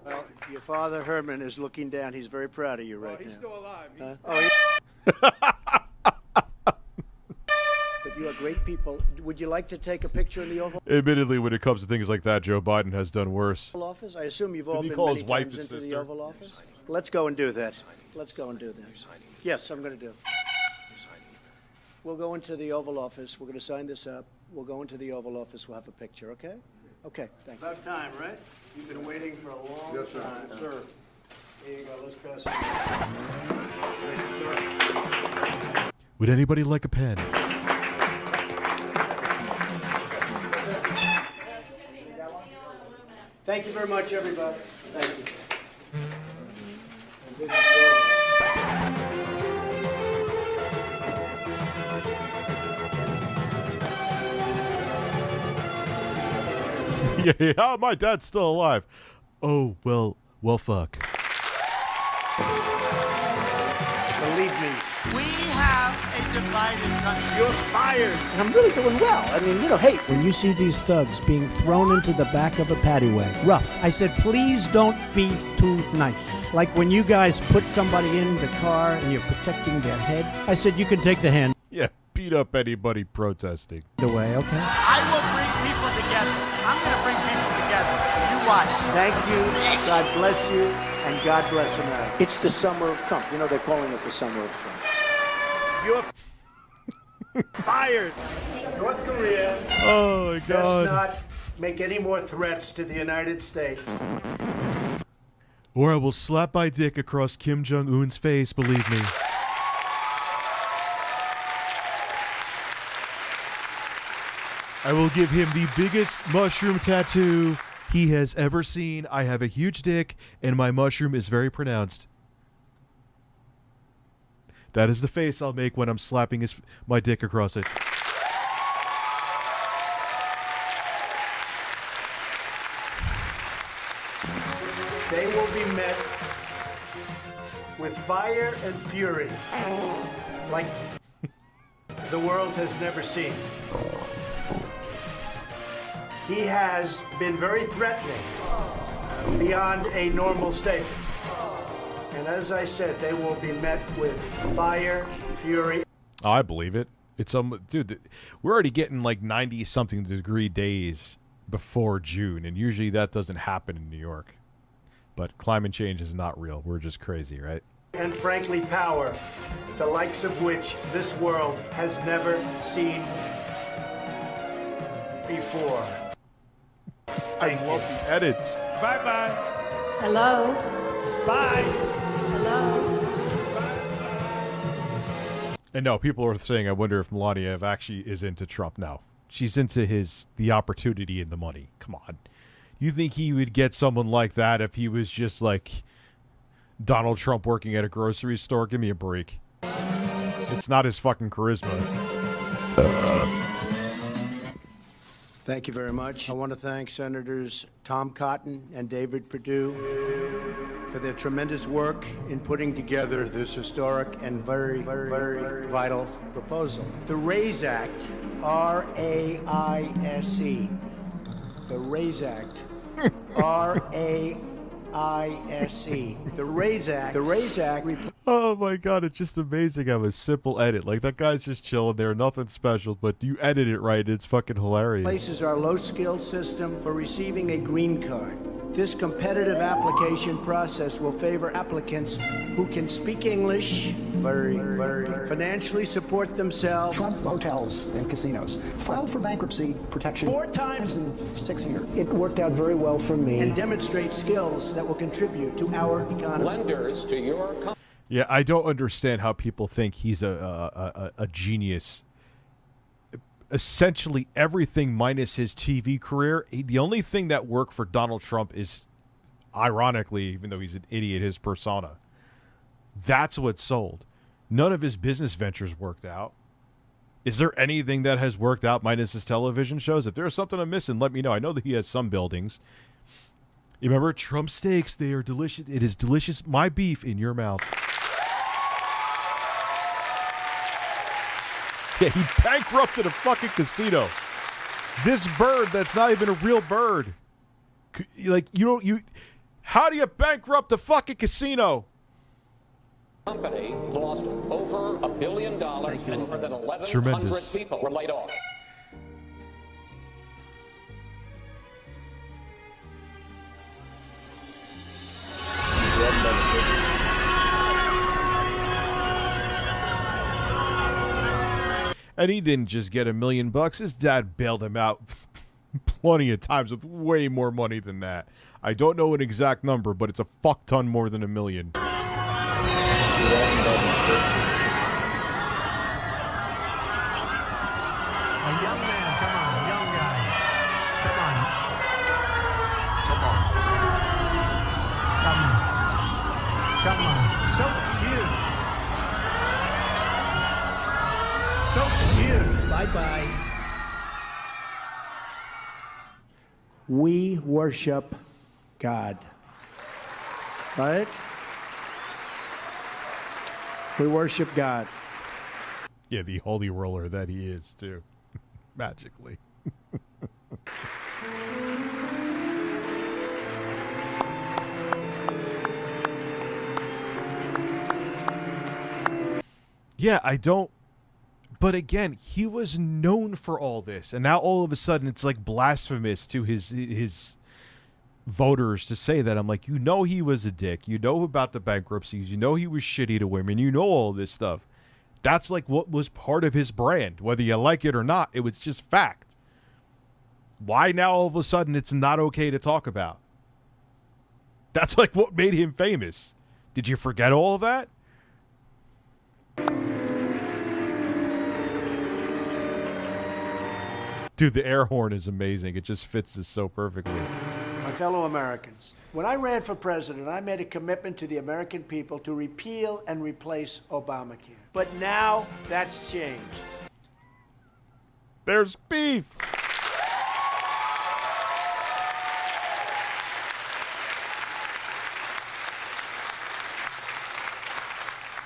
Well, your father, Herman, is looking down. He's very proud of you right now. He's still alive. But you are great people. Would you like to take a picture in the Oval Admittedly, when it comes to things like that, Joe Biden has done worse. Office? I assume you've all Did he been call many his wife times his into the sister? Oval Office. Let's go and do that. Let's go and do that. Yes, I'm going to do. We'll go into the Oval Office. We're going to sign this up. We'll go into the Oval Office. We'll have a picture, okay? Okay, thank you. About time, right? You've been waiting for a long time. Yes, sir. Here you go. Let's pass it. Would anybody like a pen? Thank you very much, everybody. Thank you. Yeah, my dad's still alive. Oh, well, fuck. Believe me. We have a divided country. You're fired. And I'm really doing well. I mean, hey. When you see these thugs being thrown into the back of a paddy wagon, rough, I said, please don't be too nice. Like when you guys put somebody in the car and you're protecting their head, I said, you can take the hand. Yeah, beat up anybody protesting. Away, okay. I will bring people together. I'm going to bring people together. You watch. Thank you. God bless you. And God bless America. It's the summer of Trump. You know, they're calling it the summer of Trump. You're fired. North Korea Oh, my does God. not make any more threats to the United States. Or I will slap my dick across Kim Jong-un's face, believe me. I will give him the biggest mushroom tattoo he has ever seen. I have a huge dick, and my mushroom is very pronounced. That is the face I'll make when I'm slapping my dick across it. They will be met with fire and fury like the world has never seen. He has been very threatening beyond a normal state. And as I said, they will be met with fire, fury. Oh, I believe it. It's dude, we're already getting like 90-something degree days before June, and usually that doesn't happen in New York. But climate change is not real. We're just crazy, right? And frankly, power, the likes of which this world has never seen before. I love the edits. Bye-bye. Hello? Bye. Hello? And no, people are saying, I wonder if Melania actually is into Trump. No, she's into the opportunity and the money. Come on. You think he would get someone like that if he was just like Donald Trump working at a grocery store? Give me a break. It's not his fucking charisma. Thank you very much. I want to thank Senators Tom Cotton and David Perdue for their tremendous work in putting together this historic and very, very vital proposal. The RAISE Act, R-A-I-S-E. The RAISE Act, R-A-I-S-E. The RAISE Act. The RAISE Act. Oh my God, it's just amazing how a simple edit. Like, that guy's just chilling there, nothing special, but you edit it right, it's fucking hilarious. Places our low-skill system for receiving a green card. This competitive application process will favor applicants who can speak English, very, financially support themselves. Trump hotels and casinos filed for bankruptcy protection 4 times in 6 years. It worked out very well for me. And demonstrate skills that will contribute to our economy. Lenders to your company. Yeah, I don't understand how people think he's a genius. Essentially everything minus his TV career. The only thing that worked for Donald Trump is, ironically, even though he's an idiot, his persona. That's what sold. None of his business ventures worked out. Is there anything that has worked out minus his television shows? If there's something I'm missing, let me know. I know that he has some buildings. You remember Trump steaks? They are delicious. It is delicious. My beef in your mouth. Yeah, he bankrupted a fucking casino. This bird that's not even a real bird. Like, how do you bankrupt a fucking casino? Company lost over $1 billion and more than 1,100 people were laid off. And he didn't just get $1 million. His dad bailed him out plenty of times with way more money than that. I don't know an exact number, but it's a fuck ton more than $1 million. A young man, come on, a young guy. Come on. Come on. So cute. So cute. Bye-bye. We worship God. Right? We worship God. Yeah, the holy roller that he is, too. Magically. Yeah, I don't But again, he was known for all this, and now all of a sudden it's like blasphemous to his voters to say that. I'm like, you know, he was a dick. You know about the bankruptcies. You know he was shitty to women. You know all this stuff. That's like what was part of his brand, whether you like it or not. It was just fact. Why now all of a sudden it's not okay to talk about? That's like what made him famous. Did you forget all of that? Dude, the air horn is amazing. It just fits this so perfectly. My fellow Americans, when I ran for president, I made a commitment to the American people to repeal and replace Obamacare. But now that's changed. There's beef.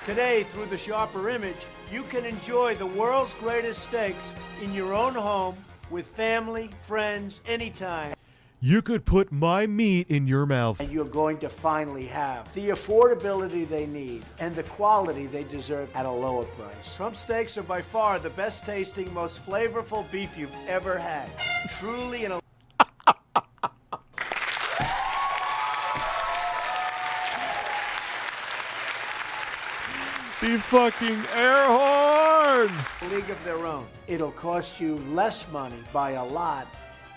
Today, through the Sharper Image, you can enjoy the world's greatest steaks in your own home with family, friends, anytime. You could put my meat in your mouth. And you're going to finally have the affordability they need and the quality they deserve at a lower price. Trump steaks are by far the best tasting, most flavorful beef you've ever had. Truly an The fucking air horn! league of their own. It'll cost you less money by a lot,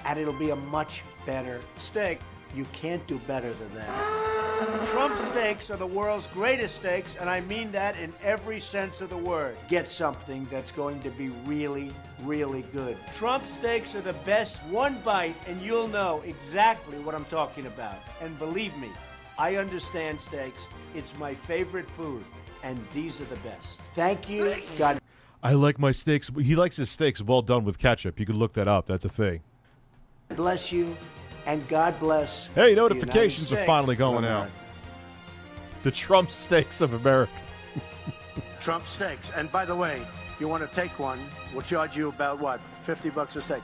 and it'll be a much better steak. You can't do better than that. Trump steaks are the world's greatest steaks, and I mean that in every sense of the word. Get something that's going to be really, really good. Trump steaks are the best. One bite, and you'll know exactly what I'm talking about. And believe me, I understand steaks. It's my favorite food. And these are the best. Thank you. God I like my steaks. He likes his steaks well done with ketchup. You can look that up. That's a thing. bless you, and God bless. Hey, notifications are finally going out. The Trump steaks of America. Trump steaks. And by the way, you want to take one, we'll charge you about, what, $50 a steak?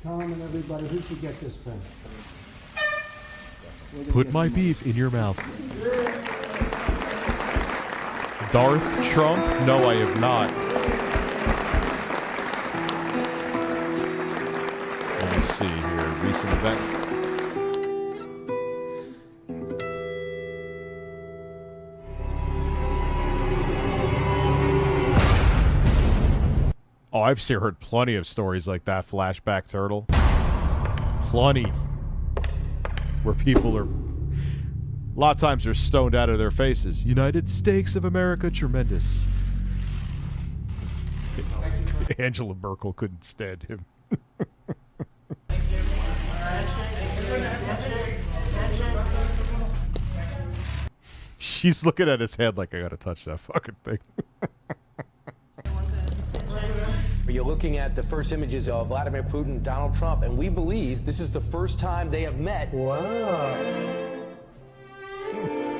Tell them and everybody who should get this pen. Put my beef in your mouth. Darth Trump? No, I have not. Let me see here. Recent event. Oh, I've heard plenty of stories like that, Flashback Turtle. Plenty. Where people are... A lot of times they're stoned out of their faces. United States of America, tremendous. Angela Merkel couldn't stand him. She's looking at his head like, I gotta touch that fucking thing. You're looking at the first images of Vladimir Putin and Donald Trump, and we believe this is the first time they have met. Wow.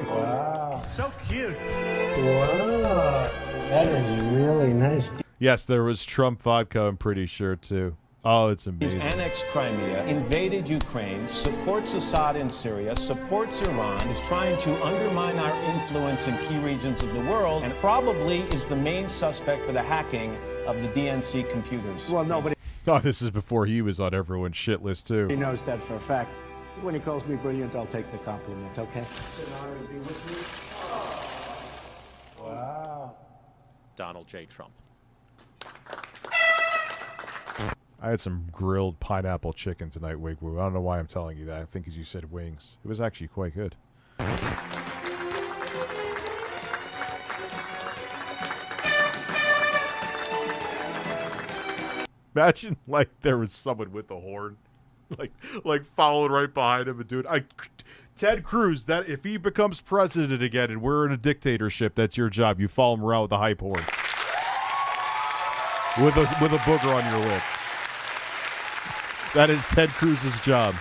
Wow. So cute. Wow. That is really nice. Yes, there was Trump vodka, I'm pretty sure, too. Oh, it's He's amazing. annexed Crimea, invaded Ukraine, supports Assad in Syria, supports Iran, is trying to undermine our influence in key regions of the world, and probably is the main suspect for the hacking of the DNC computers. Well, nobody Oh, this is before he was on everyone's shit list, too. knows that for a fact. When he calls me brilliant, I'll take the compliment, okay? It's an honor to be with you. Wow. Donald J. Trump. I had some grilled pineapple chicken tonight, Wigwoo. I don't know why I'm telling you that. I think as you said wings. It was actually quite good. Imagine, like, there was someone with the horn. Like following right behind him. And dude, Ted Cruz, that if he becomes president again and we're in a dictatorship, that's your job. You follow him around with a hype horn. With a booger on your lip. That is Ted Cruz's job.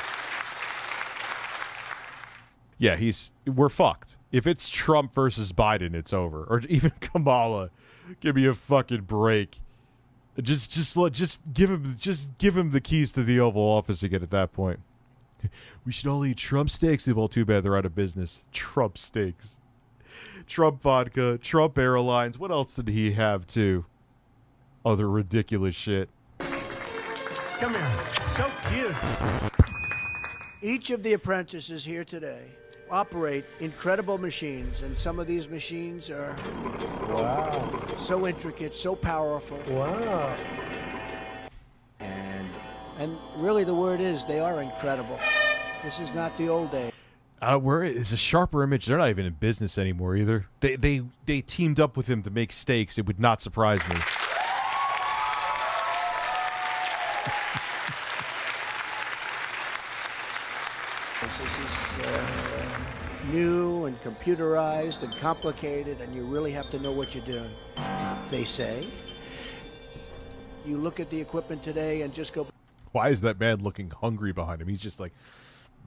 Yeah, we're fucked. If it's Trump versus Biden, it's over. Or even Kamala. Give me a fucking break. Just give him the keys to the Oval Office again at that point. We should all eat Trump steaks. Well, too bad they're out of business. Trump steaks. Trump vodka, Trump Airlines. What else did he have too? other ridiculous shit. Come here. So cute. Each of the apprentices here today operate incredible machines, and some of these machines are so intricate, so powerful. Wow. And really the word is they are incredible. This is not the old days. Where is a sharper image? They're not even in business anymore either. They teamed up with him to make steaks. It would not surprise me. This is new and computerized and complicated, and you really have to know what you're doing. They say. You look at the equipment today and just go. Why is that man looking hungry behind him? He's just like,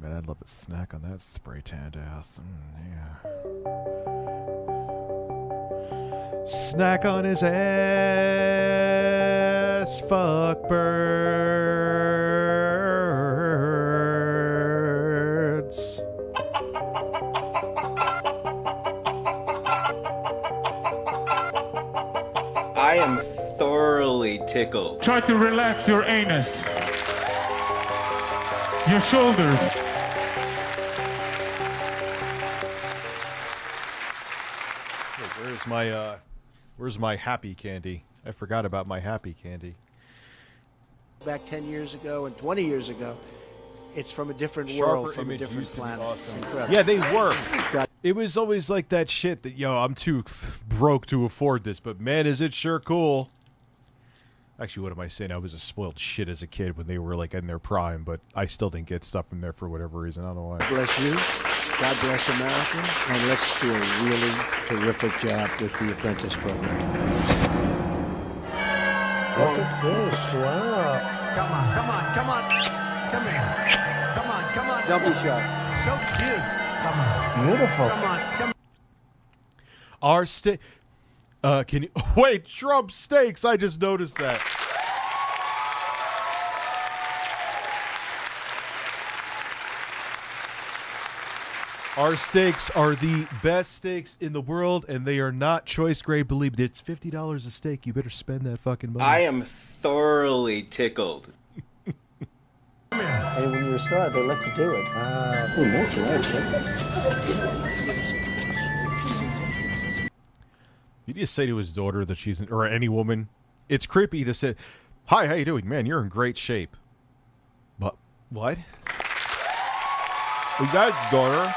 man, I'd love a snack on that spray tanned ass. Yeah. Snack on his ass. Fuck birds. I am thoroughly tickled. Try to relax your anus. Your shoulders. Hey, where's my happy candy? I forgot about my happy candy. Back 10 years ago and 20 years ago, it's from a different world, from a different planet. It's incredible. Yeah, they were. It was always like that shit that, I'm too broke to afford this, but man, is it sure cool. Actually, what am I saying? I was a spoiled shit as a kid when they were like in their prime, but I still didn't get stuff from there for whatever reason. I don't know why. God bless you. God bless America. And let's do a really terrific job with the apprentice program. Look at this. Wow. Come on, come on, come on. Come here. Come on, come on. Don't be shy. So cute. Come on. Beautiful. Come on, come on. Our steak. Can you wait? Trump steaks. I just noticed that. Our steaks are the best steaks in the world, and they are not choice grade. Believe me, it's $50 a steak. You better spend that fucking money. I am thoroughly tickled. Hey, when you're a star, they let you do it. That's right. You just say to his daughter that she's, or any woman, it's creepy to say, "Hi, how you doing, man? You're in great shape." But what? We got daughter.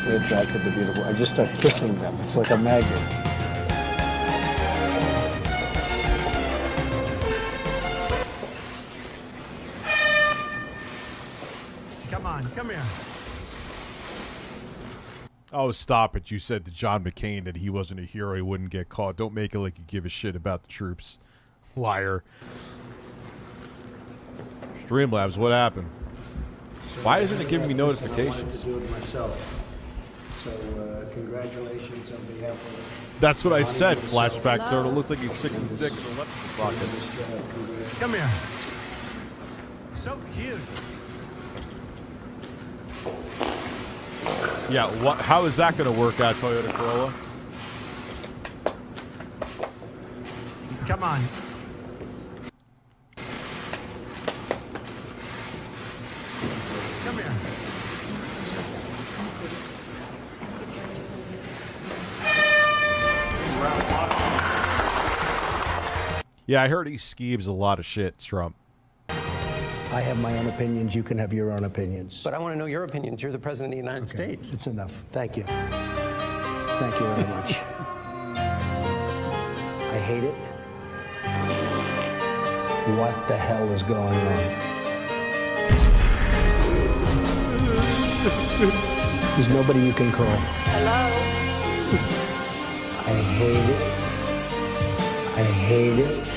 They're attracted to beautiful. I just start kissing them. It's like a magnet. Come on, come here. Oh, stop it. You said to John McCain that he wasn't a hero, he wouldn't get caught. Don't make it like you give a shit about the troops. Liar. Streamlabs, what happened? Why isn't it giving me notifications? I wanted to do it myself. So, congratulations on behalf of... That's what I said. Flashback turtle. Looks like he sticks his dick in the left pocket. Come here. So cute. Yeah, how is that going to work out, Toyota Corolla? Come on. Come here. Yeah, I heard he skeeves a lot of shit, Trump. I have my own opinions. You can have your own opinions. But I want to know your opinions. You're the President of the United States. It's enough. Thank you. Thank you very much. I hate it. What the hell is going on? There's nobody you can call. Hello? I hate it. I hate it.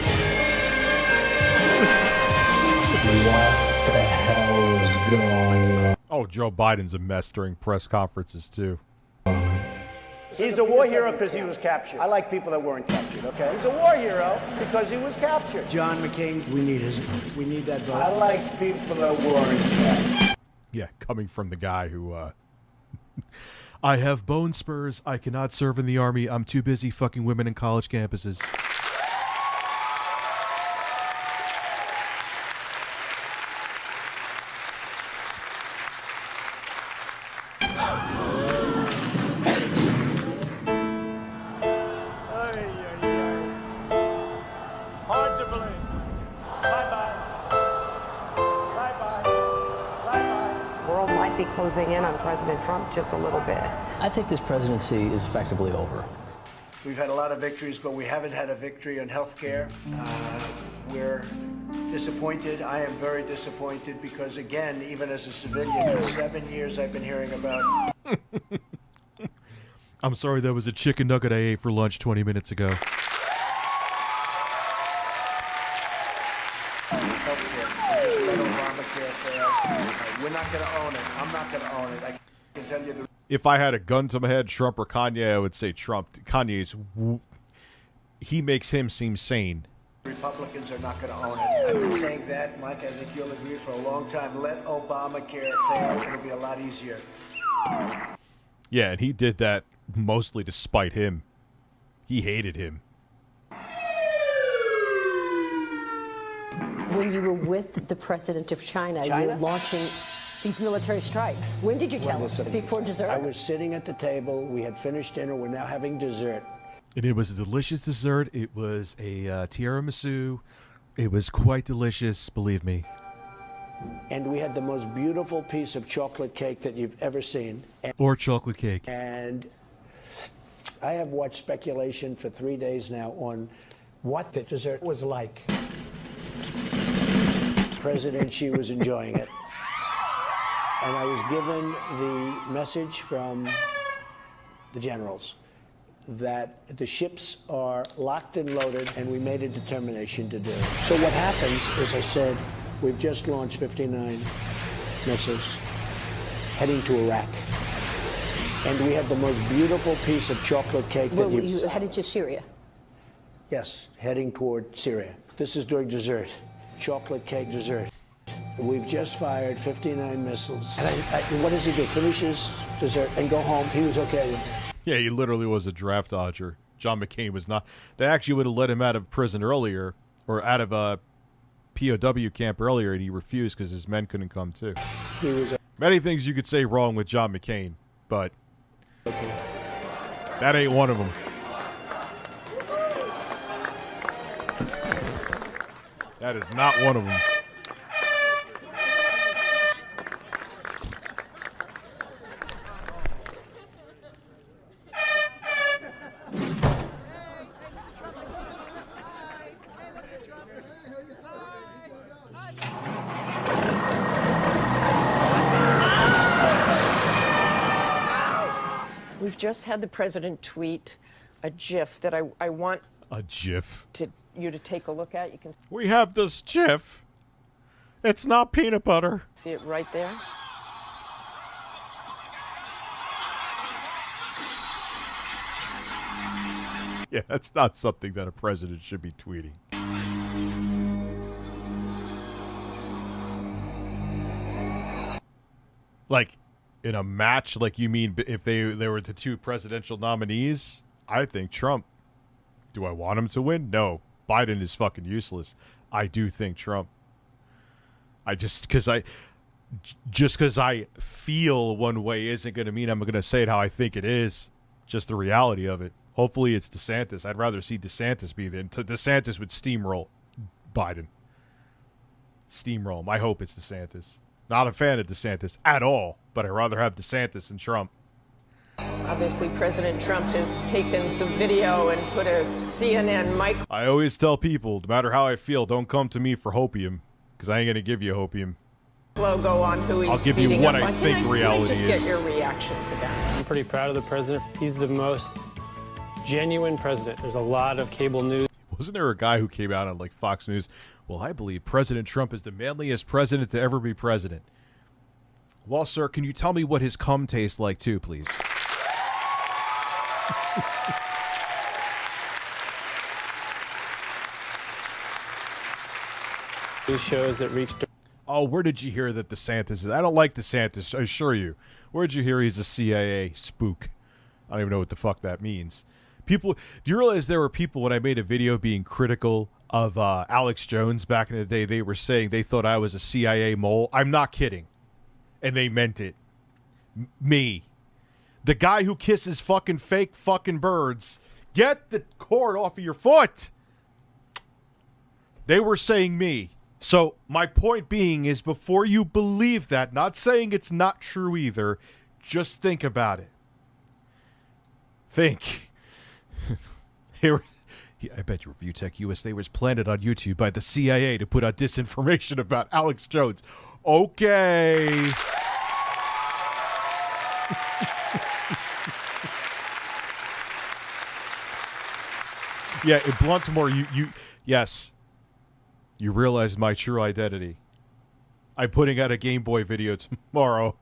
What the hell is going on? Oh, Joe Biden's a mess during press conferences, too. He's a war hero because he was captured. I like people that weren't captured, okay? He's a war hero because he was captured. John McCain, we need that vote. I like people that weren't captured. Yeah, coming from the guy who I have bone spurs. I cannot serve in the army. I'm too busy fucking women in college campuses. Hard to believe. Bye-bye. Bye-bye. Bye-bye. World might be closing in on President Trump just a little bit. I think this presidency is effectively over. We've had a lot of victories, but we haven't had a victory on health care. We're disappointed. I am very disappointed because, again, even as a civilian, for 7 years I've been hearing about... I'm sorry, that was a chicken nugget I ate for lunch 20 minutes ago. Healthcare. Just let Obamacare fail. We're not going to own it. I'm not going to own it. I can tell you the... If I had a gun to my head, Trump or Kanye, I would say Trump. Kanye's... He makes him seem sane. Republicans are not going to own it. I've been saying that, Mike, I think you'll agree, for a long time. Let Obamacare fail. It'll be a lot easier. Yeah, and he did that mostly to spite him. He hated him. When you were with the president of China, you were launching these military strikes. When did you tell him? Before dessert? I was sitting at the table. We had finished dinner. We're now having dessert. And it was a delicious dessert. It was a tiramisu. It was quite delicious, believe me. And we had the most beautiful piece of chocolate cake that you've ever seen. Or chocolate cake. And I have watched speculation for 3 days now on what the dessert was like. President Xi was enjoying it. And I was given the message from the generals that the ships are locked and loaded, and we made a determination to do it. So what happens, as I said, we've just launched 59 missiles heading to Iraq. And we had the most beautiful piece of chocolate cake that you headed to Syria? Yes, heading toward Syria. This is during dessert, chocolate cake dessert. We've just fired 59 missiles. And what does he do? Finishes dessert and go home. He was okay with it. Yeah, he literally was a draft dodger. John McCain was not. They actually would have let him out of prison earlier, or out of a POW camp earlier, and he refused because his men couldn't come too. He was many things you could say wrong with John McCain, but that ain't one of them. That is not one of them. We've just had the president tweet a GIF that I want a GIF you to take a look at. You can We have this GIF. It's not peanut butter. see it right there. Yeah, that's not something that a president should be tweeting. Like, in a match, like you mean if they were the two presidential nominees? I think Trump. Do I want him to win? No. Biden is fucking useless. I do think Trump. Just because I feel one way isn't going to mean I'm going to say it how I think it is. Just the reality of it. Hopefully it's DeSantis. I'd rather see DeSantis be there. DeSantis would steamroll Biden. Steamroll him. I hope it's DeSantis. Not a fan of DeSantis at all, but I'd rather have DeSantis than Trump. Obviously, President Trump has taken some video and put a CNN mic. I always tell people, no matter how I feel, don't come to me for hopium, because I ain't going to give you hopium. Logo on who he's I'll give you beating what up I on. think reality just get is. your reaction to that? I'm pretty proud of the president. He's the most genuine president. There's a lot of cable news. Wasn't there a guy who came out on like Fox News? Well, I believe President Trump is the manliest president to ever be president. Well, sir, can you tell me what his cum tastes like too, please? News shows that reach. Oh, where did you hear that DeSantis is? I don't like DeSantis, I assure you. Where did you hear he's a CIA spook? I don't even know what the fuck that means. People, do you realize there were people when I made a video being critical of Alex Jones back in the day? They were saying they thought I was a CIA mole. I'm not kidding. And they meant it. Me. The guy who kisses fucking fake fucking birds. Get the cord off of your foot. They were saying me. So my point being is before you believe that, not saying it's not true either, just think about it. Think. Here, I bet you Review Tech USA was planted on YouTube by the CIA to put out disinformation about Alex Jones. Okay. Yeah, in Baltimore, yes, you realize my true identity. I'm putting out a Game Boy video tomorrow.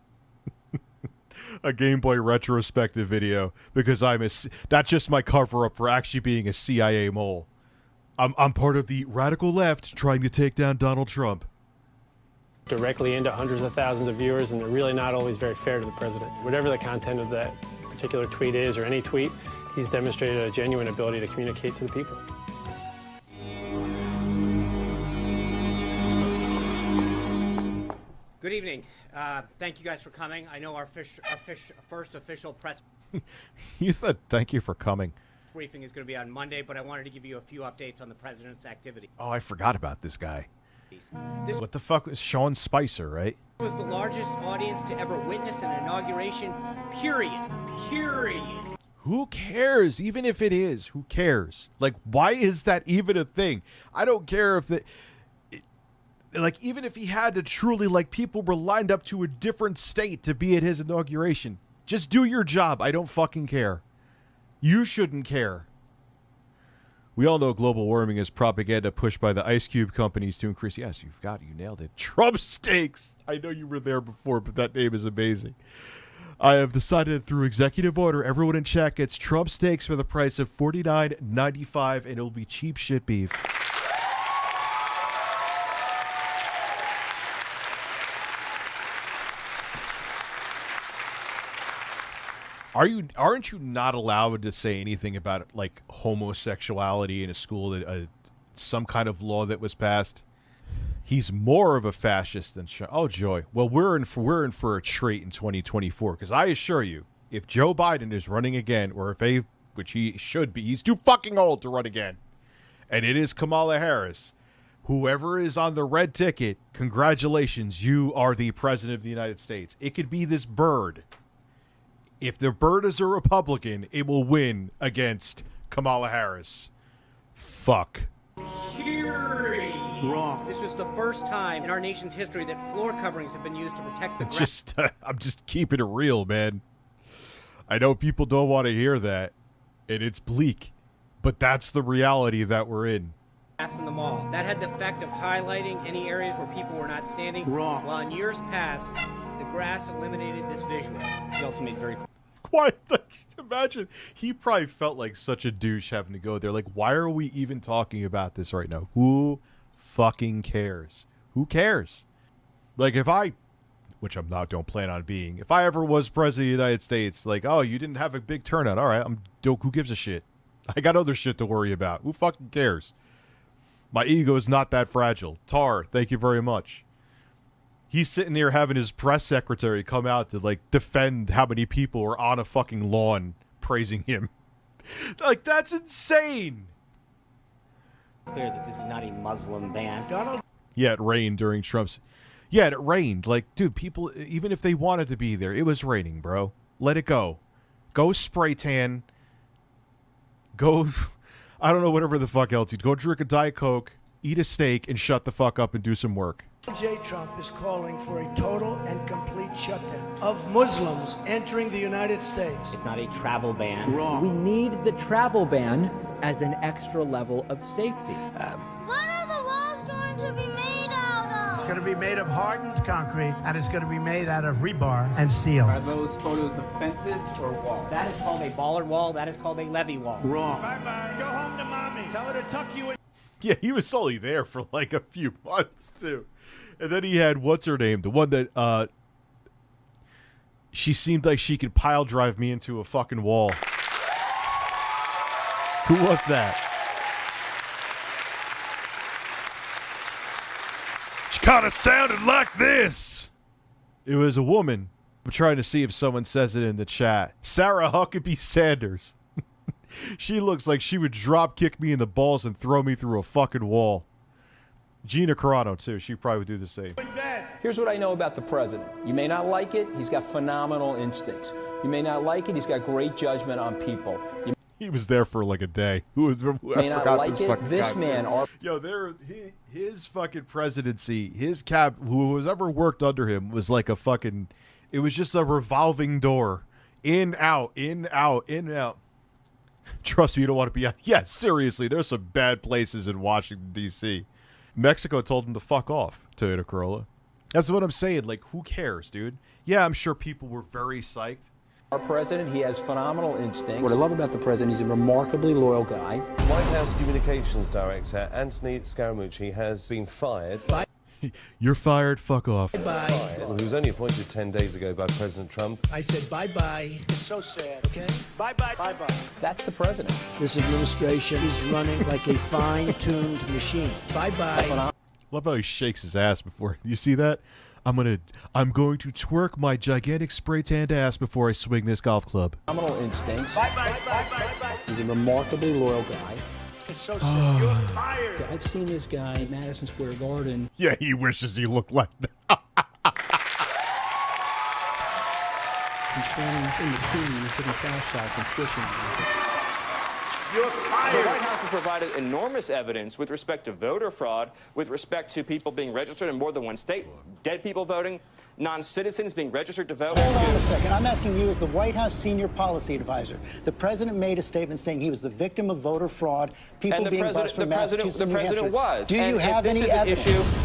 A Game Boy retrospective video because that's just my cover up for actually being a CIA mole. I'm part of the radical left trying to take down Donald Trump. Directly into hundreds of thousands of viewers, and they're really not always very fair to the president. Whatever the content of that particular tweet is, or any tweet, he's demonstrated a genuine ability to communicate to the people. Good evening. Thank you guys for coming. I know our first official press You said thank you for coming. briefing is going to be on Monday, but I wanted to give you a few updates on the president's activity. Oh, I forgot about this guy. What the fuck was Sean Spicer, right? This was the largest audience to ever witness an inauguration, period. Period. Who cares? Even if it is, who cares? Like, why is that even a thing? I don't care if like, even if he had to truly, like, people were lined up to a different state to be at his inauguration. Just do your job. I don't fucking care. You shouldn't care. We all know global warming is propaganda pushed by the ice cube companies to increase. Yes, you've got it. You nailed it. Trump steaks. I know you were there before, but that name is amazing. I have decided through executive order, everyone in chat gets Trump steaks for the price of $49.95, and it'll be cheap shit beef. Aren't you not allowed to say anything about like homosexuality in a school that some kind of law that was passed? He's more of a fascist than oh joy. Well, we're in for a treat in 2024 because I assure you, if Joe Biden is running again, or if which he should be, he's too fucking old to run again, and it is Kamala Harris. Whoever is on the red ticket, congratulations, you are the president of the United States. It could be this bird. If the bird is a Republican, it will win against Kamala Harris. Fuck. Wrong. This was the first time in our nation's history that floor coverings have been used to protect the ground. I'm just keeping it real, man. I know people don't want to hear that, and it's bleak, but that's the reality that we're in. In the mall. That had the effect of highlighting any areas where people were not standing. Wrong. While in years past, the grass eliminated this visual. He also made very clear. Why? Like, imagine he probably felt like such a douche having to go there. Like, why are we even talking about this right now? Who fucking cares? Who cares? Like, which I'm not, don't plan on being, if I ever was president of the United States, like, oh, you didn't have a big turnout. All right, who gives a shit? I got other shit to worry about. Who fucking cares? My ego is not that fragile. Tar, thank you very much. He's sitting there having his press secretary come out to, like, defend how many people are on a fucking lawn praising him. Like, that's insane. Clear that this is not a Muslim ban. Yeah, it rained during Trump's... Yeah, it rained. Like, dude, people, even if they wanted to be there, it was raining, bro. Let it go. Go spray tan. Go... I don't know, whatever the fuck else. You'd go drink a Diet Coke, eat a steak, and shut the fuck up and do some work. J. Trump is calling for a total and complete shutdown of Muslims entering the United States. It's not a travel ban. Wrong. We need the travel ban as an extra level of safety. What are the walls going to be made out of? It's going to be made of hardened concrete, and it's going to be made out of rebar and steel. Are those photos of fences or walls? That is called a bollard wall. That is called a levee wall. Wrong. Bye-bye. Go home to mommy. Tell her to tuck you in. Yeah, he was only there for like a few months, too. And then he had, what's her name? The one that, she seemed like she could pile drive me into a fucking wall. Who was that? She kind of sounded like this. It was a woman. I'm trying to see if someone says it in the chat. Sarah Huckabee Sanders. She looks like she would drop kick me in the balls and throw me through a fucking wall. Gina Carano, too. She probably would do the same. Here's what I know about the president. You may not like it, he's got phenomenal instincts. You may not like it, he's got great judgment on people. He was there for like a day. May not like it, this man... Yo, his fucking presidency, his who has ever worked under him was like a fucking... It was just a revolving door. In, out, in, out, in, out. Trust me, you don't want to be out. Yeah, seriously, there's some bad places in Washington, D.C. Mexico told him to fuck off, Toyota Corolla. That's what I'm saying. Like, who cares, dude? Yeah, I'm sure people were very psyched. Our president, he has phenomenal instincts. What I love about the president, he's a remarkably loyal guy. White House Communications Director Anthony Scaramucci has been fired. You're fired, fuck off. Bye. Who was only appointed 10 days ago by President Trump. I said bye-bye. It's so sad, okay? Bye-bye. Bye-bye. That's the president. This administration is running like a fine-tuned machine. Bye-bye. Love how he shakes his ass before. You see that? I'm going to twerk my gigantic spray-tanned ass before I swing this golf club. Phenomenal instincts. Bye-bye. Bye-bye. He's a remarkably loyal guy. It's so sad. You're fired. I've seen this guy at Madison Square Garden. Yeah, he wishes he looked like that. He's standing in the key and hitting foul shots and swishing. You're fired. The White House has provided enormous evidence with respect to voter fraud, with respect to people being registered in more than one state, dead people voting, non-citizens being registered to vote. Hold on a second. I'm asking you as the White House senior policy advisor. The president made a statement saying he was the victim of voter fraud, people being bused from Massachusetts and New Hampshire. The president was. Do you have any evidence?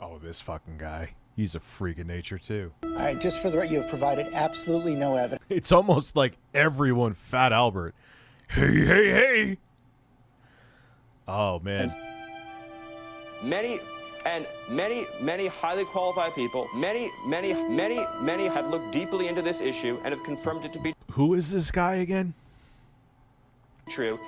Oh, this fucking guy. He's a freak of nature, too. All right, just for the record, you have provided absolutely no evidence. It's almost like everyone, Fat Albert. Hey, hey, hey. Oh, man. Many highly qualified people, many have looked deeply into this issue and have confirmed it to be Who is this guy again? True.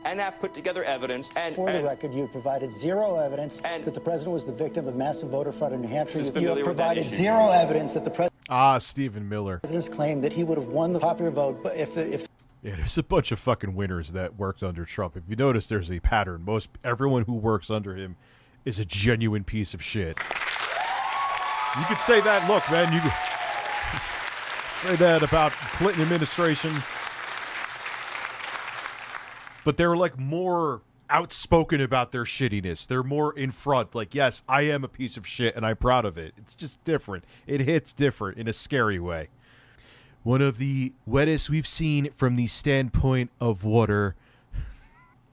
And have put together evidence. For the record, you have provided zero evidence that the president was the victim of massive voter fraud in New Hampshire. You have provided zero evidence that the president... Stephen Miller. President's claim that he would have won the popular vote, but if Yeah, there's a bunch of fucking winners that worked under Trump. If you notice, there's a pattern. Everyone who works under him is a genuine piece of shit. You could say that. Look, man, you could say that about Clinton administration. But they're like more outspoken about their shittiness. They're more in front. Like, yes, I am a piece of shit and I'm proud of it. It's just different. It hits different in a scary way. One of the wettest we've seen from the standpoint of water.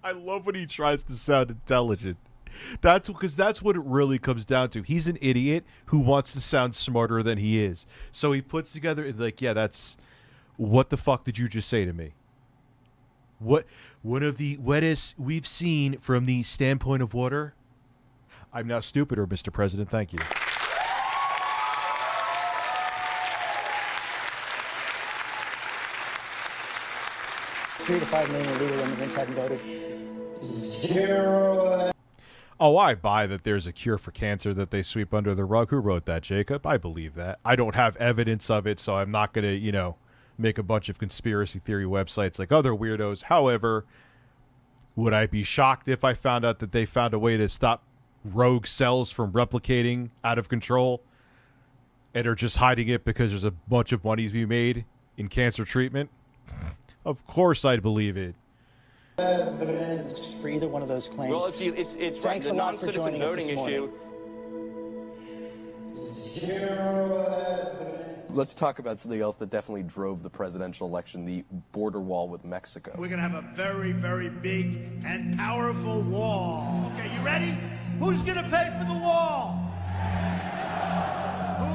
I love when he tries to sound intelligent. That's because that's what it really comes down to. He's an idiot who wants to sound smarter than he is. So he puts together, it's like, yeah, that's, what the fuck did you just say to me? What, one of the wettest we've seen from the standpoint of water. I'm now stupider, Mr. President. Thank you. $3 to $5 million illegal immigrants hadn't voted. Zero. Oh, I buy that there's a cure for cancer that they sweep under the rug. Who wrote that, Jacob? I believe that. I don't have evidence of it, so I'm not going to, make a bunch of conspiracy theory websites like other weirdos. However, would I be shocked if I found out that they found a way to stop rogue cells from replicating out of control and are just hiding it because there's a bunch of money to be made in cancer treatment? Of course I'd believe it. Evidence for either one of those claims. Well, it's Thanks the a lot for non-citizen joining us voting this morning. issue. Zero evidence. Let's talk about something else that definitely drove the presidential election, the border wall with Mexico. We're going to have a very, very big and powerful wall. Okay, you ready? Who's going to pay for the wall? Who?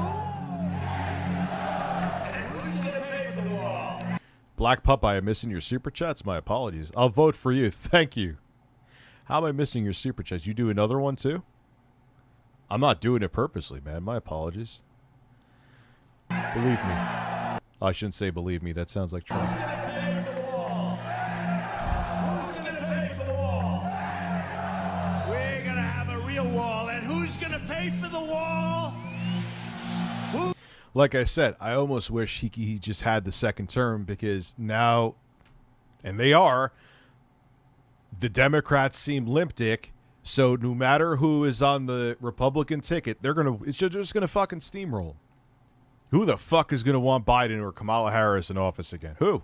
And who's going to pay for the wall? Black Pup, I am missing your super chats. My apologies. I'll vote for you. Thank you. How am I missing your super chats? You do another one too? I'm not doing it purposely, man. My apologies. Believe me. I shouldn't say believe me. That sounds like Trump. Who's gonna pay for the wall? Who's gonna pay for the wall? We're gonna have a real wall, and who's gonna pay for the wall? Who? Like I said, I almost wish he just had the second term, because now, and they are, the Democrats seem limp dick. So no matter who is on the Republican ticket, it's just gonna fucking steamroll. Who the fuck is gonna want Biden or Kamala Harris in office again? Who?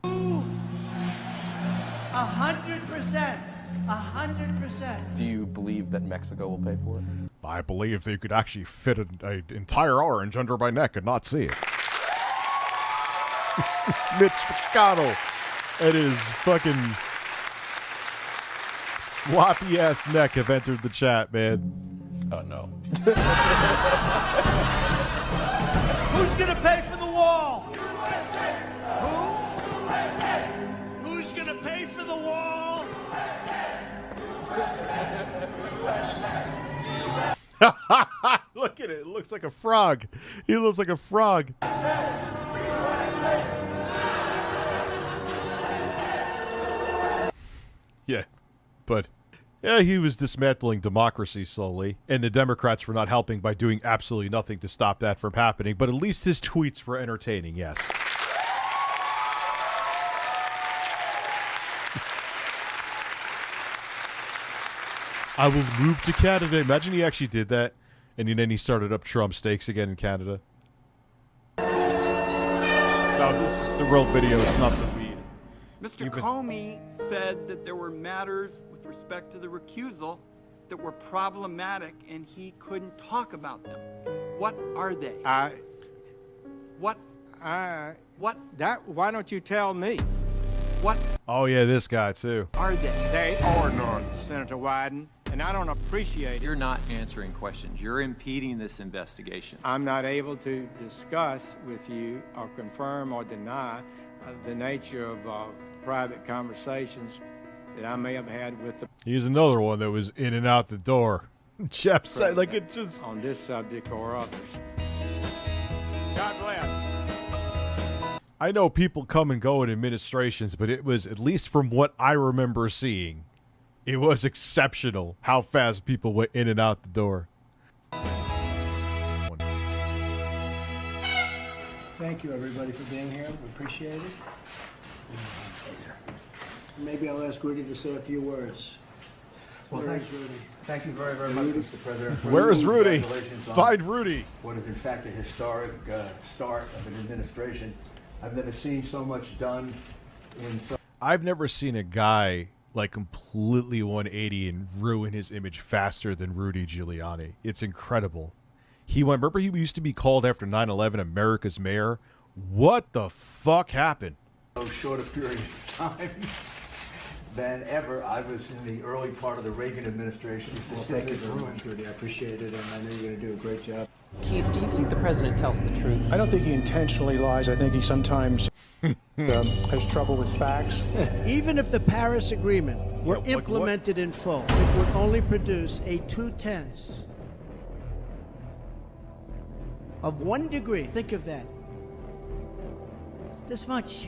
100%. 100%. Do you believe that Mexico will pay for it? I believe they could actually fit an entire orange under my neck and not see it. Mitch McConnell and his fucking floppy ass neck have entered the chat, man. Oh no. Who's gonna pay for the wall? Who? Who's gonna pay for the wall? Look at it. It looks like a frog. He looks like a frog. Yeah, but yeah, he was dismantling democracy slowly, and the Democrats were not helping by doing absolutely nothing to stop that from happening, but at least his tweets were entertaining, yes. I will move to Canada. Imagine he actually did that, and then he started up Trump steaks again in Canada. No, this is the real video. It's not the weed. Mr. Comey said that there were matters with respect to the recusal that were problematic and he couldn't talk about them. What are they? Why don't you tell me? What Oh, yeah, this guy, too. are they? They are none, Senator Wyden, and I don't appreciate it. You're not answering questions. You're impeding this investigation. I'm not able to discuss with you or confirm or deny the nature of private conversations that I may have had with the He's another one that was in and out the door. Jeff said, like, it just... on this subject or others. God bless. I know people come and go in administrations, but it was, at least from what I remember seeing, it was exceptional how fast people went in and out the door. Thank you, everybody, for being here. We appreciate it. Maybe I'll ask Rudy to say a few words. Well, Where is Rudy? thank you very, very much, Mr. President. Where is Rudy? Congratulations on Find Rudy. What is, in fact, a historic start of an administration. I've never seen so much done in so... I've never seen a guy, like, completely 180 and ruin his image faster than Rudy Giuliani. It's incredible. Remember he used to be called after 9/11 America's mayor? What the fuck happened? so short a period of time than ever. I was in the early part of the Reagan administration. Well, thank you very much, Rudy. I appreciate it, and I know you're going to do a great job. Keith, do you think the president tells the truth? I don't think he intentionally lies. I think he sometimes has trouble with facts. Even if the Paris Agreement were implemented in full, it would only produce a 2/10 of 1 degree. Think of that. This much.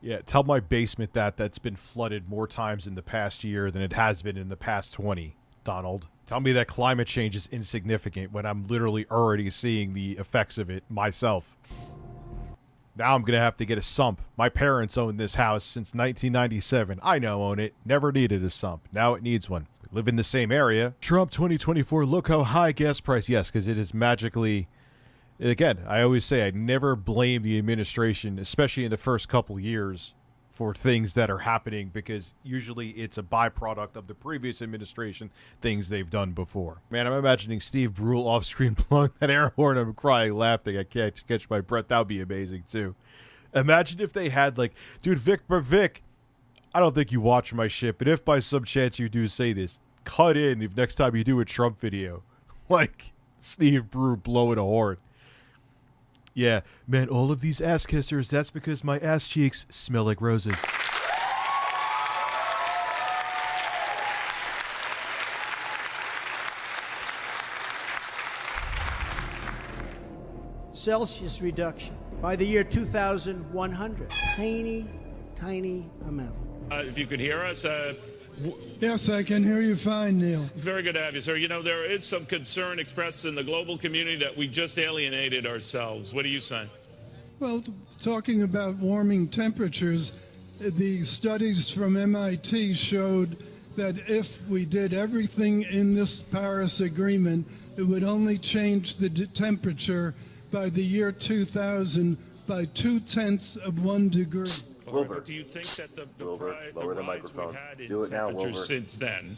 Yeah, tell my basement that's been flooded more times in the past year than it has been in the past 20, Donald. Tell me that climate change is insignificant when I'm literally already seeing the effects of it myself. Now I'm going to have to get a sump. My parents owned this house since 1997. I now own it. Never needed a sump. Now it needs one. We live in the same area. Trump 2024, look how high gas price. Yes, because it is magically... Again, I always say I never blame the administration, especially in the first couple years, for things that are happening, because usually it's a byproduct of the previous administration, things they've done before. Man, I'm imagining Steve Brule off screen blowing that air horn. I'm crying, laughing. I can't catch my breath. That would be amazing, too. Imagine if they had, like, dude, Vic, I don't think you watch my shit, but if by some chance you do say this, cut in if next time you do a Trump video. Like, Steve Brule blowing a horn. Yeah, man, all of these ass kissers, that's because my ass cheeks smell like roses. Celsius reduction by the year 2100. Tiny, tiny amount. If you could hear us, Yes, I can hear you fine, Neil. very good to have you, sir. You know, there is some concern expressed in the global community that we just alienated ourselves. What do you say? Well, talking about warming temperatures, the studies from MIT showed that if we did everything in this Paris Agreement, it would only change the temperature by the year 2000 by 0.2 degrees. Wilbur, do you think that the rise we've had in temperatures since then?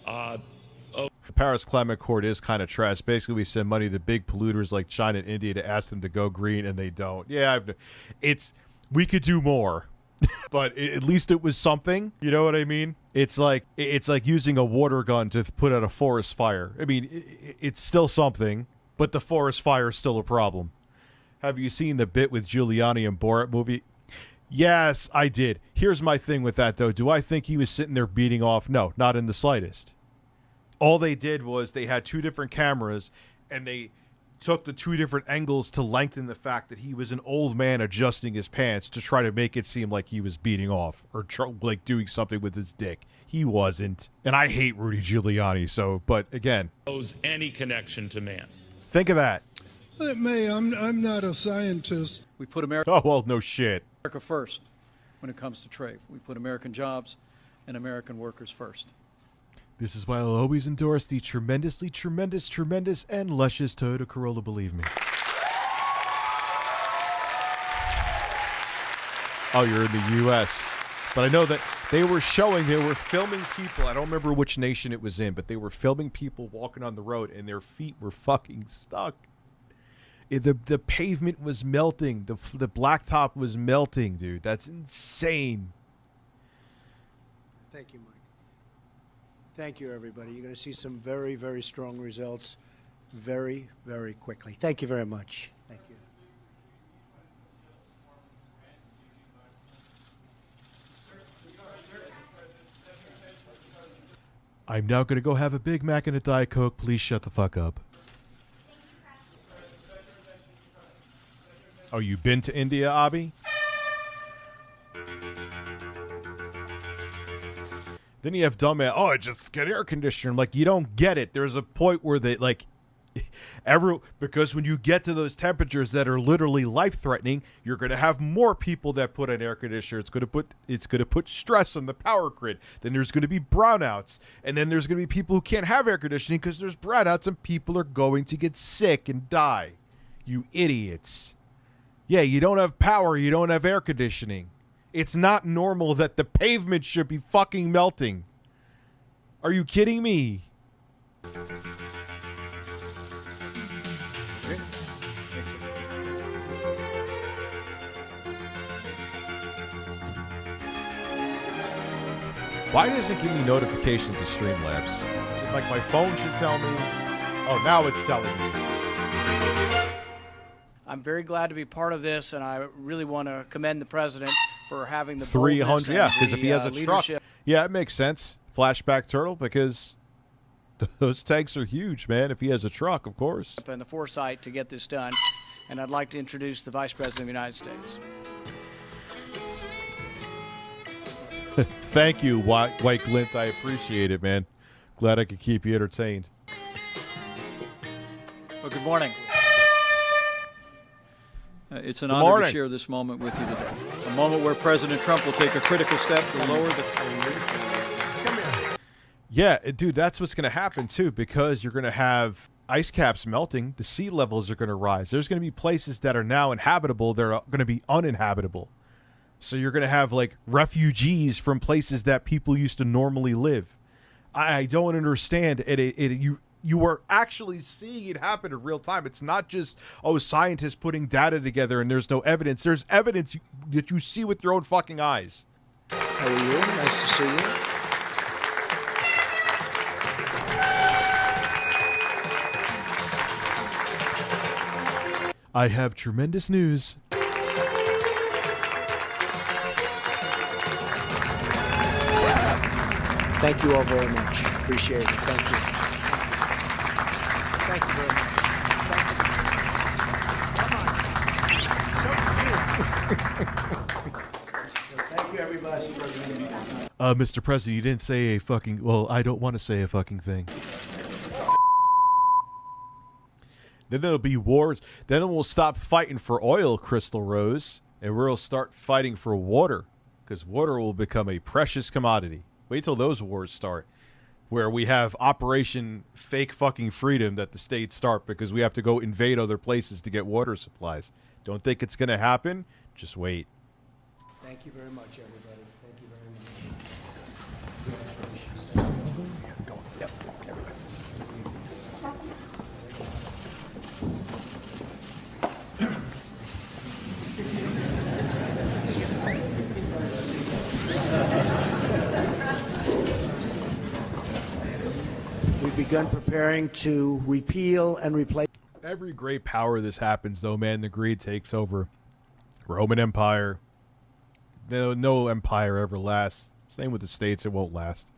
The Paris Climate Accord is kind of trash. Basically, we send money to big polluters like China and India to ask them to go green, and they don't. Yeah, we could do more, but at least it was something. You know what I mean? It's like using a water gun to put out a forest fire. I mean, it's still something, but the forest fire is still a problem. Have you seen the bit with Giuliani and Borat movie? Yes, I did. Here's my thing with that, though. Do I think he was sitting there beating off? No, not in the slightest. All they did was they had two different cameras, and they took the two different angles to lengthen the fact that he was an old man adjusting his pants to try to make it seem like he was beating off or like doing something with his dick. He wasn't. And I hate Rudy Giuliani, so, but again. Any connection to man. Think of that. It may. I'm not a scientist. We put America. Oh, well, no shit. America first when it comes to trade. We put American jobs and American workers first. This is why I'll always endorse the tremendously, tremendous, tremendous, and luscious Toyota Corolla, believe me. Oh, you're in the U.S. But I know that they were filming people. I don't remember which nation it was in, but they were filming people walking on the road, and their feet were fucking stuck. The pavement was melting. The blacktop was melting, dude. That's insane. Thank you, Mike. Thank you, everybody. You're going to see some very, very strong results very, very quickly. Thank you very much. Thank you. I'm now going to go have a Big Mac and a Diet Coke. Please shut the fuck up. Oh, you been to India, Abhi? Then you have dumbass, oh, just get air conditioner. I'm like, you don't get it. There's a point where they, like, because when you get to those temperatures that are literally life-threatening, you're going to have more people that put an air conditioner. It's going to put stress on the power grid. Then there's going to be brownouts. And then there's going to be people who can't have air conditioning because there's brownouts and people are going to get sick and die. You idiots. Yeah, you don't have power, you don't have air conditioning. It's not normal that the pavement should be fucking melting. Are you kidding me? Why does it give me notifications of Streamlabs? Like my phone should tell me. Oh, now it's telling me. I'm very glad to be part of this, and I really want to commend the president for having the 300, yeah, because if he has a leadership. truck, yeah, it makes sense. Flashback turtle, because those tanks are huge, man. If he has a truck, of course. And the foresight to get this done, and I'd like to introduce the Vice President of the United States. Thank you, White Glint. I appreciate it, man. Glad I could keep you entertained. Well, good morning. It's an honor to share this moment with you today. A moment where President Trump will take a critical step to lower the... Yeah, dude, that's what's going to happen, too, because you're going to have ice caps melting. The sea levels are going to rise. There's going to be places that are now inhabitable that are going to be uninhabitable. So you're going to have, like, refugees from places that people used to normally live. I don't understand. You are actually seeing it happen in real time. It's not just, oh, scientists putting data together and there's no evidence. There's evidence that you see with your own fucking eyes. How are you? Nice to see you. I have tremendous news. Thank you all very much. Appreciate it. Thank you. Thank you very much. Thank you, everybody. Mr. President, you didn't say a fucking... Well, I don't want to say a fucking thing. Then there'll be wars. Then we'll stop fighting for oil, Crystal Rose, and we'll start fighting for water, because water will become a precious commodity. Wait till those wars start, where we have Operation Fake Fucking Freedom that the states start because we have to go invade other places to get water supplies. Don't think it's going to happen. Just wait. Thank you very much, everybody. Thank you very much. Yep, We've begun preparing to repeal and replace. Every great power this happens, though, man, the greed takes over. Roman Empire. No empire ever lasts. Same with the states, it won't last.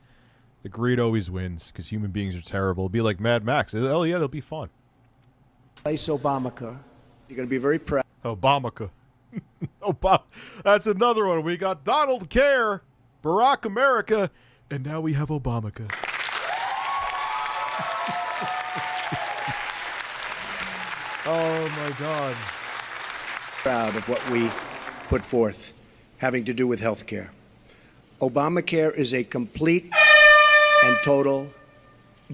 The greed always wins because human beings are terrible. It'll be like Mad Max. Oh, yeah, it'll be fun. Place Obamacare. You're going to be very proud. Obamacare. That's another one. We got Donald Care, Barack America, and now we have Obamacare. Oh, my God. Proud of what we put forth having to do with health care. Obamacare is a complete and total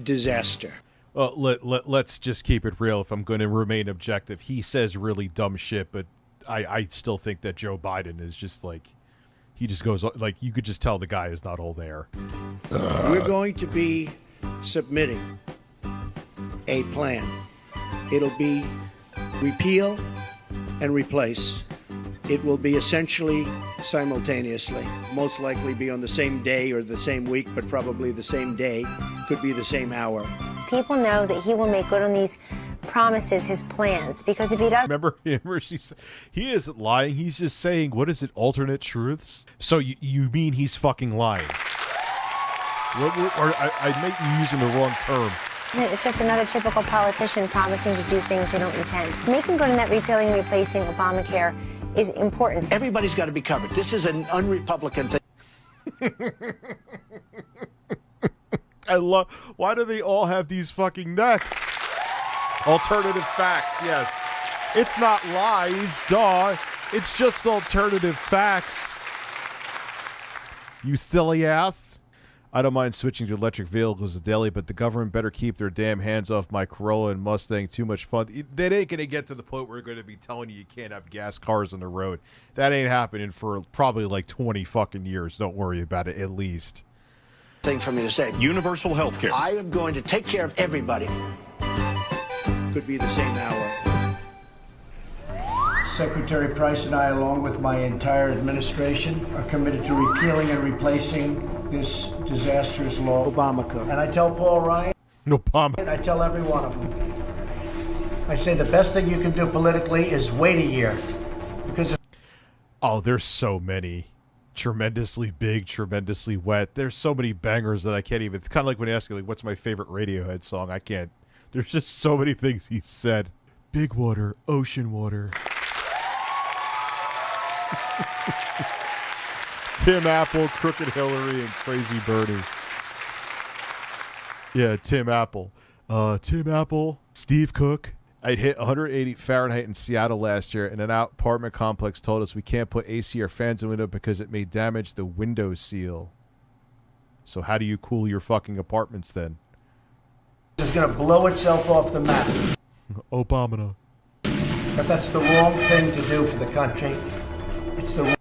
disaster. Well, let's just keep it real if I'm going to remain objective. He says really dumb shit, but I still think that Joe Biden is just like, he just goes, like, you could just tell the guy is not all there. We're going to be submitting a plan. It'll be repeal and replace. It will be essentially simultaneously, most likely be on the same day or the same week, but probably the same day, could be the same hour. People know that he will make good on these promises, his plans, because if he doesn't... Remember he isn't lying, he's just saying, what is it, alternate truths? So you mean he's fucking lying? Or I may be using the wrong term. It's just another typical politician promising to do things they don't intend. Making good on that repealing and replacing Obamacare is important. Everybody's got to be covered. This is an un-Republican thing. I love... Why do they all have these fucking necks? Alternative facts, yes. It's not lies, duh. It's just alternative facts. You silly ass. I don't mind switching to electric vehicles daily, but the government better keep their damn hands off my Corolla and Mustang. Too much fun. That ain't going to get to the point where we're going to be telling you can't have gas cars on the road. That ain't happening for probably like 20 fucking years. Don't worry about it, at least. Thing for me to say. Universal health care. I am going to take care of everybody. Could be the same hour. Secretary Price and I, along with my entire administration, are committed to repealing and replacing this disastrous law. Obamacare. And I tell Paul Ryan, Obama. and I tell every one of them, I say the best thing you can do politically is wait a year. Because oh, there's so many. Tremendously big, tremendously wet. There's so many bangers that I can't even... It's kind of like when you ask me, like, what's my favorite Radiohead song? I can't... There's just so many things he said. Big water, ocean water. Tim Apple, Crooked Hillary, and Crazy Bernie. Yeah, Tim Apple. Tim Apple, Steve Cook. I'd hit 180 Fahrenheit in Seattle last year, and an apartment complex told us we can't put AC or fans in the window because it may damage the window seal. So how do you cool your fucking apartments then? it's going to blow itself off the map. Obama. But that's the wrong thing to do for the country. It's the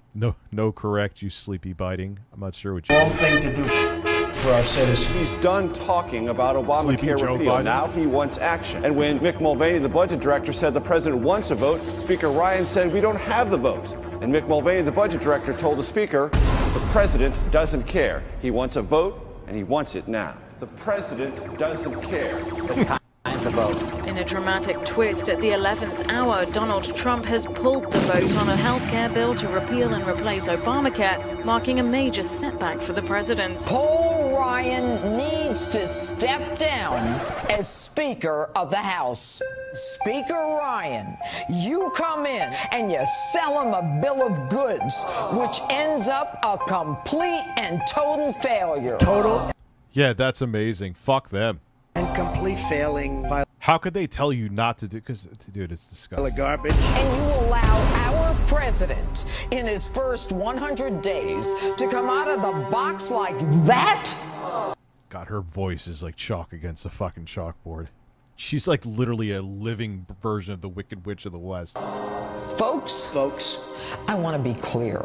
No, correct, you sleepy biting. I'm not sure what you wrong thing to do for our citizens. He's done talking about Obamacare repeal. Now he wants action. And when Mick Mulvaney, the budget director, said the president wants a vote, Speaker Ryan said we don't have the vote. And Mick Mulvaney, the budget director, told the speaker the president doesn't care. He wants a vote, and he wants it now. The president doesn't care. The time the vote. In a dramatic twist, at the 11th hour, Donald Trump has pulled the vote on a healthcare bill to repeal and replace Obamacare, marking a major setback for the president. Paul Ryan needs to step down as Speaker of the House. Speaker Ryan, you come in and you sell him a bill of goods, which ends up a complete and total failure. Total Yeah, that's amazing. Fuck them. and complete failing by How could they tell you not to do? Because, dude, it's disgusting. garbage. And you allow our president in his first 100 days to come out of the box like that? God, her voice is like chalk against a fucking chalkboard. She's like literally a living version of the Wicked Witch of the West. Folks, I want to be clear.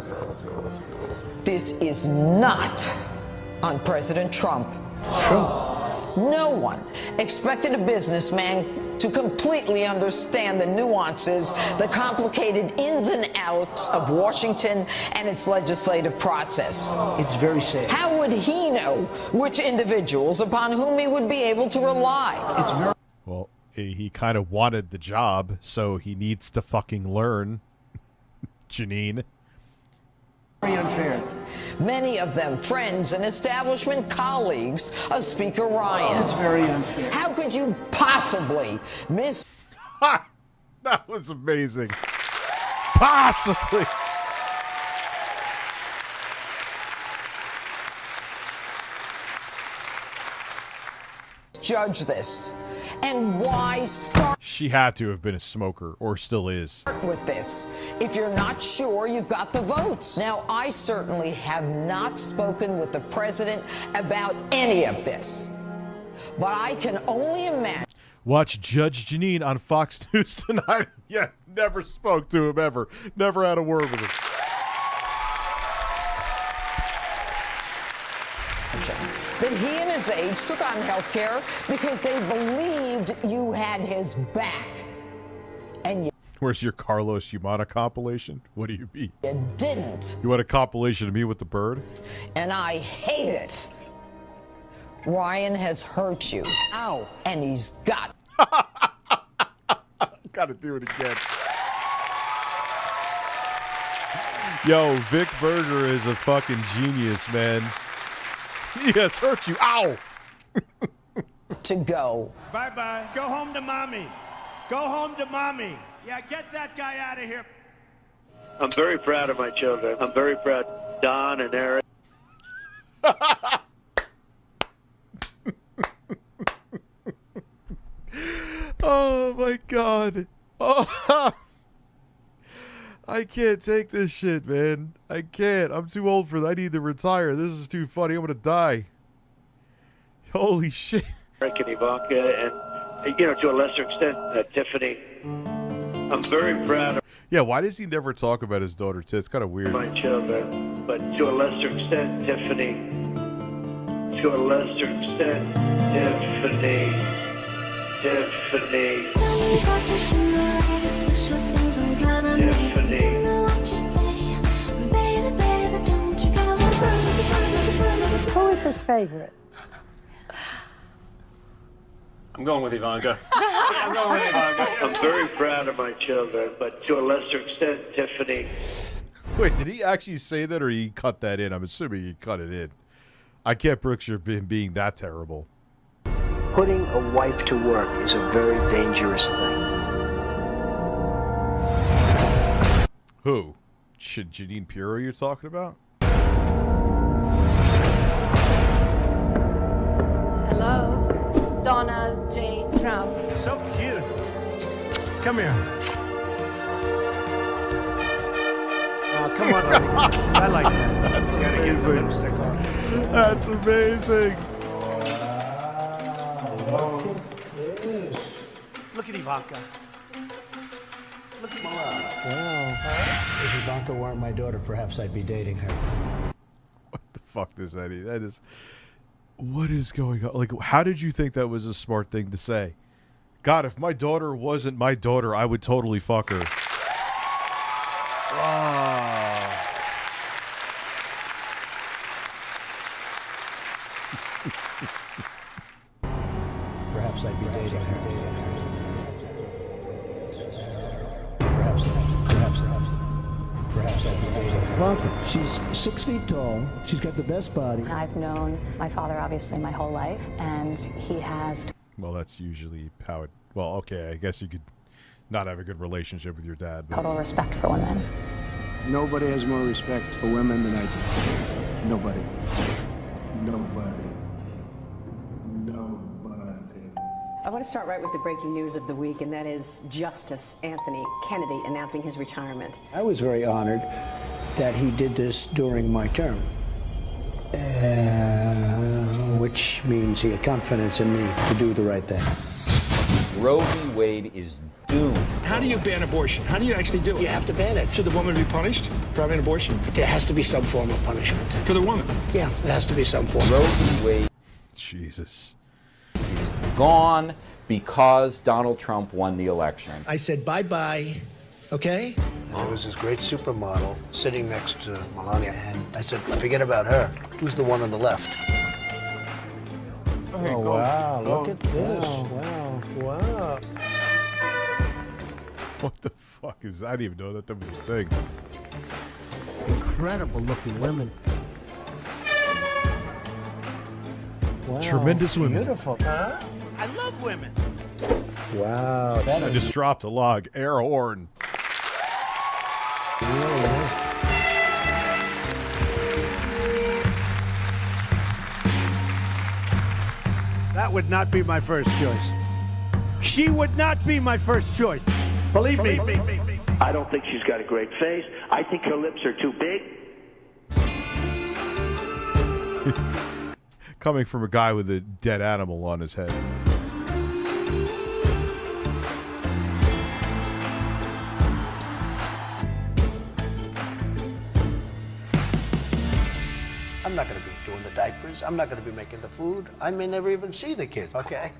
This is not on President Trump. No one expected a businessman to completely understand the nuances, the complicated ins and outs of Washington and its legislative process. It's very sad. How would he know which individuals upon whom he would be able to rely? Well, he kind of wanted the job, so he needs to fucking learn. Janine. Very unfair. Many of them friends and establishment colleagues of Speaker Ryan. It's very unfair. How could you possibly miss? That was amazing. Possibly. Judge this. And why start She had to have been a smoker, or still is. with this? If you're not sure you've got the votes. Now, I certainly have not spoken with the president about any of this. But I can only imagine. Watch Judge Janine on Fox News tonight. Yeah, never spoke to him ever. Never had a word with him. That he and his aides took on health care because they believed you had his back. And you Where's your Carlos Humana compilation? What do you mean? didn't. You want a compilation of me with the bird? And I hate it. Ryan has hurt you. Ow. And he's got. Gotta do it again. Yo, Vic Berger is a fucking genius, man. He has hurt you. Ow! To go. Bye-bye. Go home to mommy. Go home to mommy. Yeah, get that guy out of here. I'm very proud of my children. I'm very proud of Don and Eric. Oh my god. Oh, I can't take this shit, man. I can't. I'm too old for that. I need to retire. This is too funny. I'm gonna die. Holy shit. Eric and Ivanka, and to a lesser extent, Tiffany. I'm very proud of Yeah, why does he never talk about his daughter too? It's kind of weird. my children, but to a lesser extent, Tiffany. To a lesser extent, Tiffany. Tiffany. Who is his favorite? I'm going with Ivanka. I'm going with Ivanka. I'm very proud of my children, but to a lesser extent, Tiffany. Wait, did he actually say that, or he cut that in? I'm assuming he cut it in. I can't picture him being that terrible. Putting a wife to work is a very dangerous thing. Who? Janine Pirro you're talking about? Hello, Donald J. Trump. So cute. Come here. Oh, come on, honey. I like that. That's You gotta get the amazing. lipstick on. That's amazing. Look at Ivanka. Look at Well, if Ivanka weren't my daughter, perhaps I'd be dating her. What the fuck does that mean? That is... What is going on? Like, how did you think that was a smart thing to say? God, if my daughter wasn't my daughter, I would totally fuck her. Perhaps Perhaps I'd be dating her. Perhaps I'd be dating her. Ivanka, she's 6 feet tall. She's got the best body. I've known my father, obviously, my whole life, and he has... Well, that's usually how it... Well, okay, I guess you could not have a good relationship with your dad. But... total respect for women. Nobody has more respect for women than I do. Nobody. I want to start right with the breaking news of the week, and that is Justice Anthony Kennedy announcing his retirement. I was very honored that he did this during my term, which means he had confidence in me to do the right thing. Roe v. Wade is doomed. How do you ban abortion? How do you actually do it? You have to ban it. Should the woman be punished for having an abortion? There has to be some form of punishment. For the woman? Yeah, there has to be some form. Roe v. Wade. Jesus. Gone because Donald Trump won the election. I said bye-bye, okay? And there was this great supermodel sitting next to Melania, and I said, forget about her. Who's the one on the left? Oh, wow, look at this. Wow. What the fuck is that? I didn't even know that was a thing. Incredible looking women. Wow. Tremendous women. Beautiful, huh? I love women. Wow. I just dropped a log. Air horn. Really is. That would not be my first choice. She would not be my first choice. Believe me. I don't think she's got a great face. I think her lips are too big. Coming from a guy with a dead animal on his head. I'm not going to be doing the diapers. I'm not going to be making the food. I may never even see the kids, okay?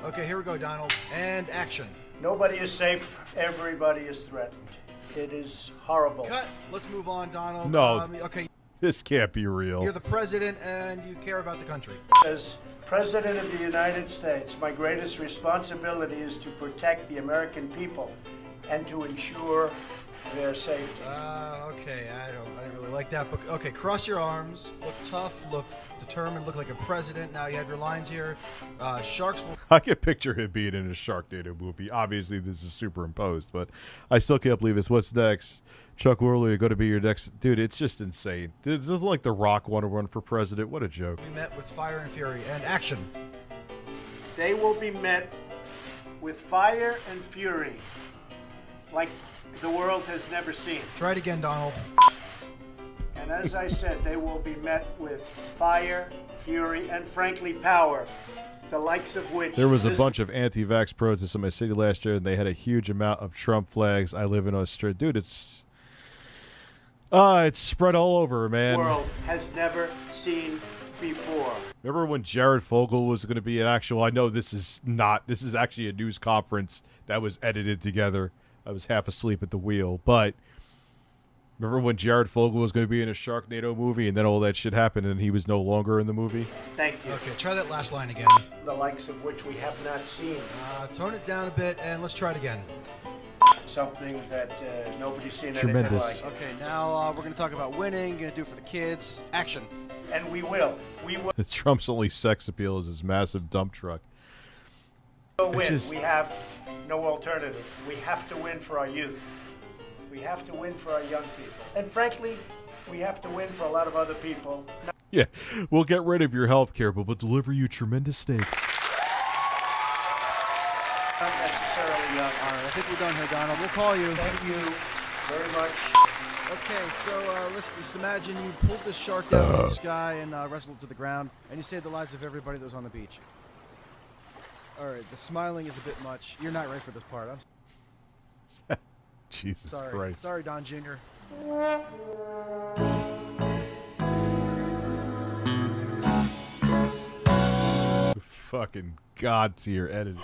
Okay, here we go, Donald. And action. Nobody is safe. Everybody is threatened. It is horrible. Cut. Let's move on, Donald. No. Okay. This can't be real. You're the president and you care about the country. As President of the United States, my greatest responsibility is to protect the American people and to ensure their safety. Okay, I didn't really like that, but okay, cross your arms, look tough, look determined, look like a president. Now you have your lines here. Sharks will... I can picture him being in a Sharknado movie. Obviously, this is superimposed, but I still can't believe this. What's next? Chuck Woolery going to be your next... Dude, it's just insane. This is like The Rock want to run for president. What a joke. We met with fire and fury and action. They will be met with fire and fury like the world has never seen. Try it again, Donald. And as I said, they will be met with fire, fury, and frankly, power, the likes of which... There was a bunch of anti-vax protests in my city last year, and they had a huge amount of Trump flags. I live in Australia. Dude, it's spread all over, man. The world has never seen before. Remember when Jared Fogle was going to be an actual... I know this is actually a news conference that was edited together. I was half asleep at the wheel, but remember when Jared Fogle was going to be in a Sharknado movie and then all that shit happened and he was no longer in the movie? Thank you. Okay, try that last line again. The likes of which we have not seen. Tone it down a bit and let's try it again. Something that nobody's seen Tremendous. anything like. Okay, now we're going to talk about winning, going to do it for the kids. Action. And we will. Trump's only sex appeal is his massive dump truck. Win. We have no alternative. We have to win for our youth. We have to win for our young people. And frankly, we have to win for a lot of other people. Yeah, we'll get rid of your health care, but we'll deliver you tremendous steaks. Not necessarily young. All right, I think we're done here, Donald. We'll call you. Thank you very much. Okay, so let's just imagine you pulled this shark down from the sky and wrestled it to the ground, and you saved the lives of everybody that was on the beach. All right, the smiling is a bit much. You're not ready for this part. I'm Jesus sorry. Christ. Sorry, Don Jr. Fucking God tier editing.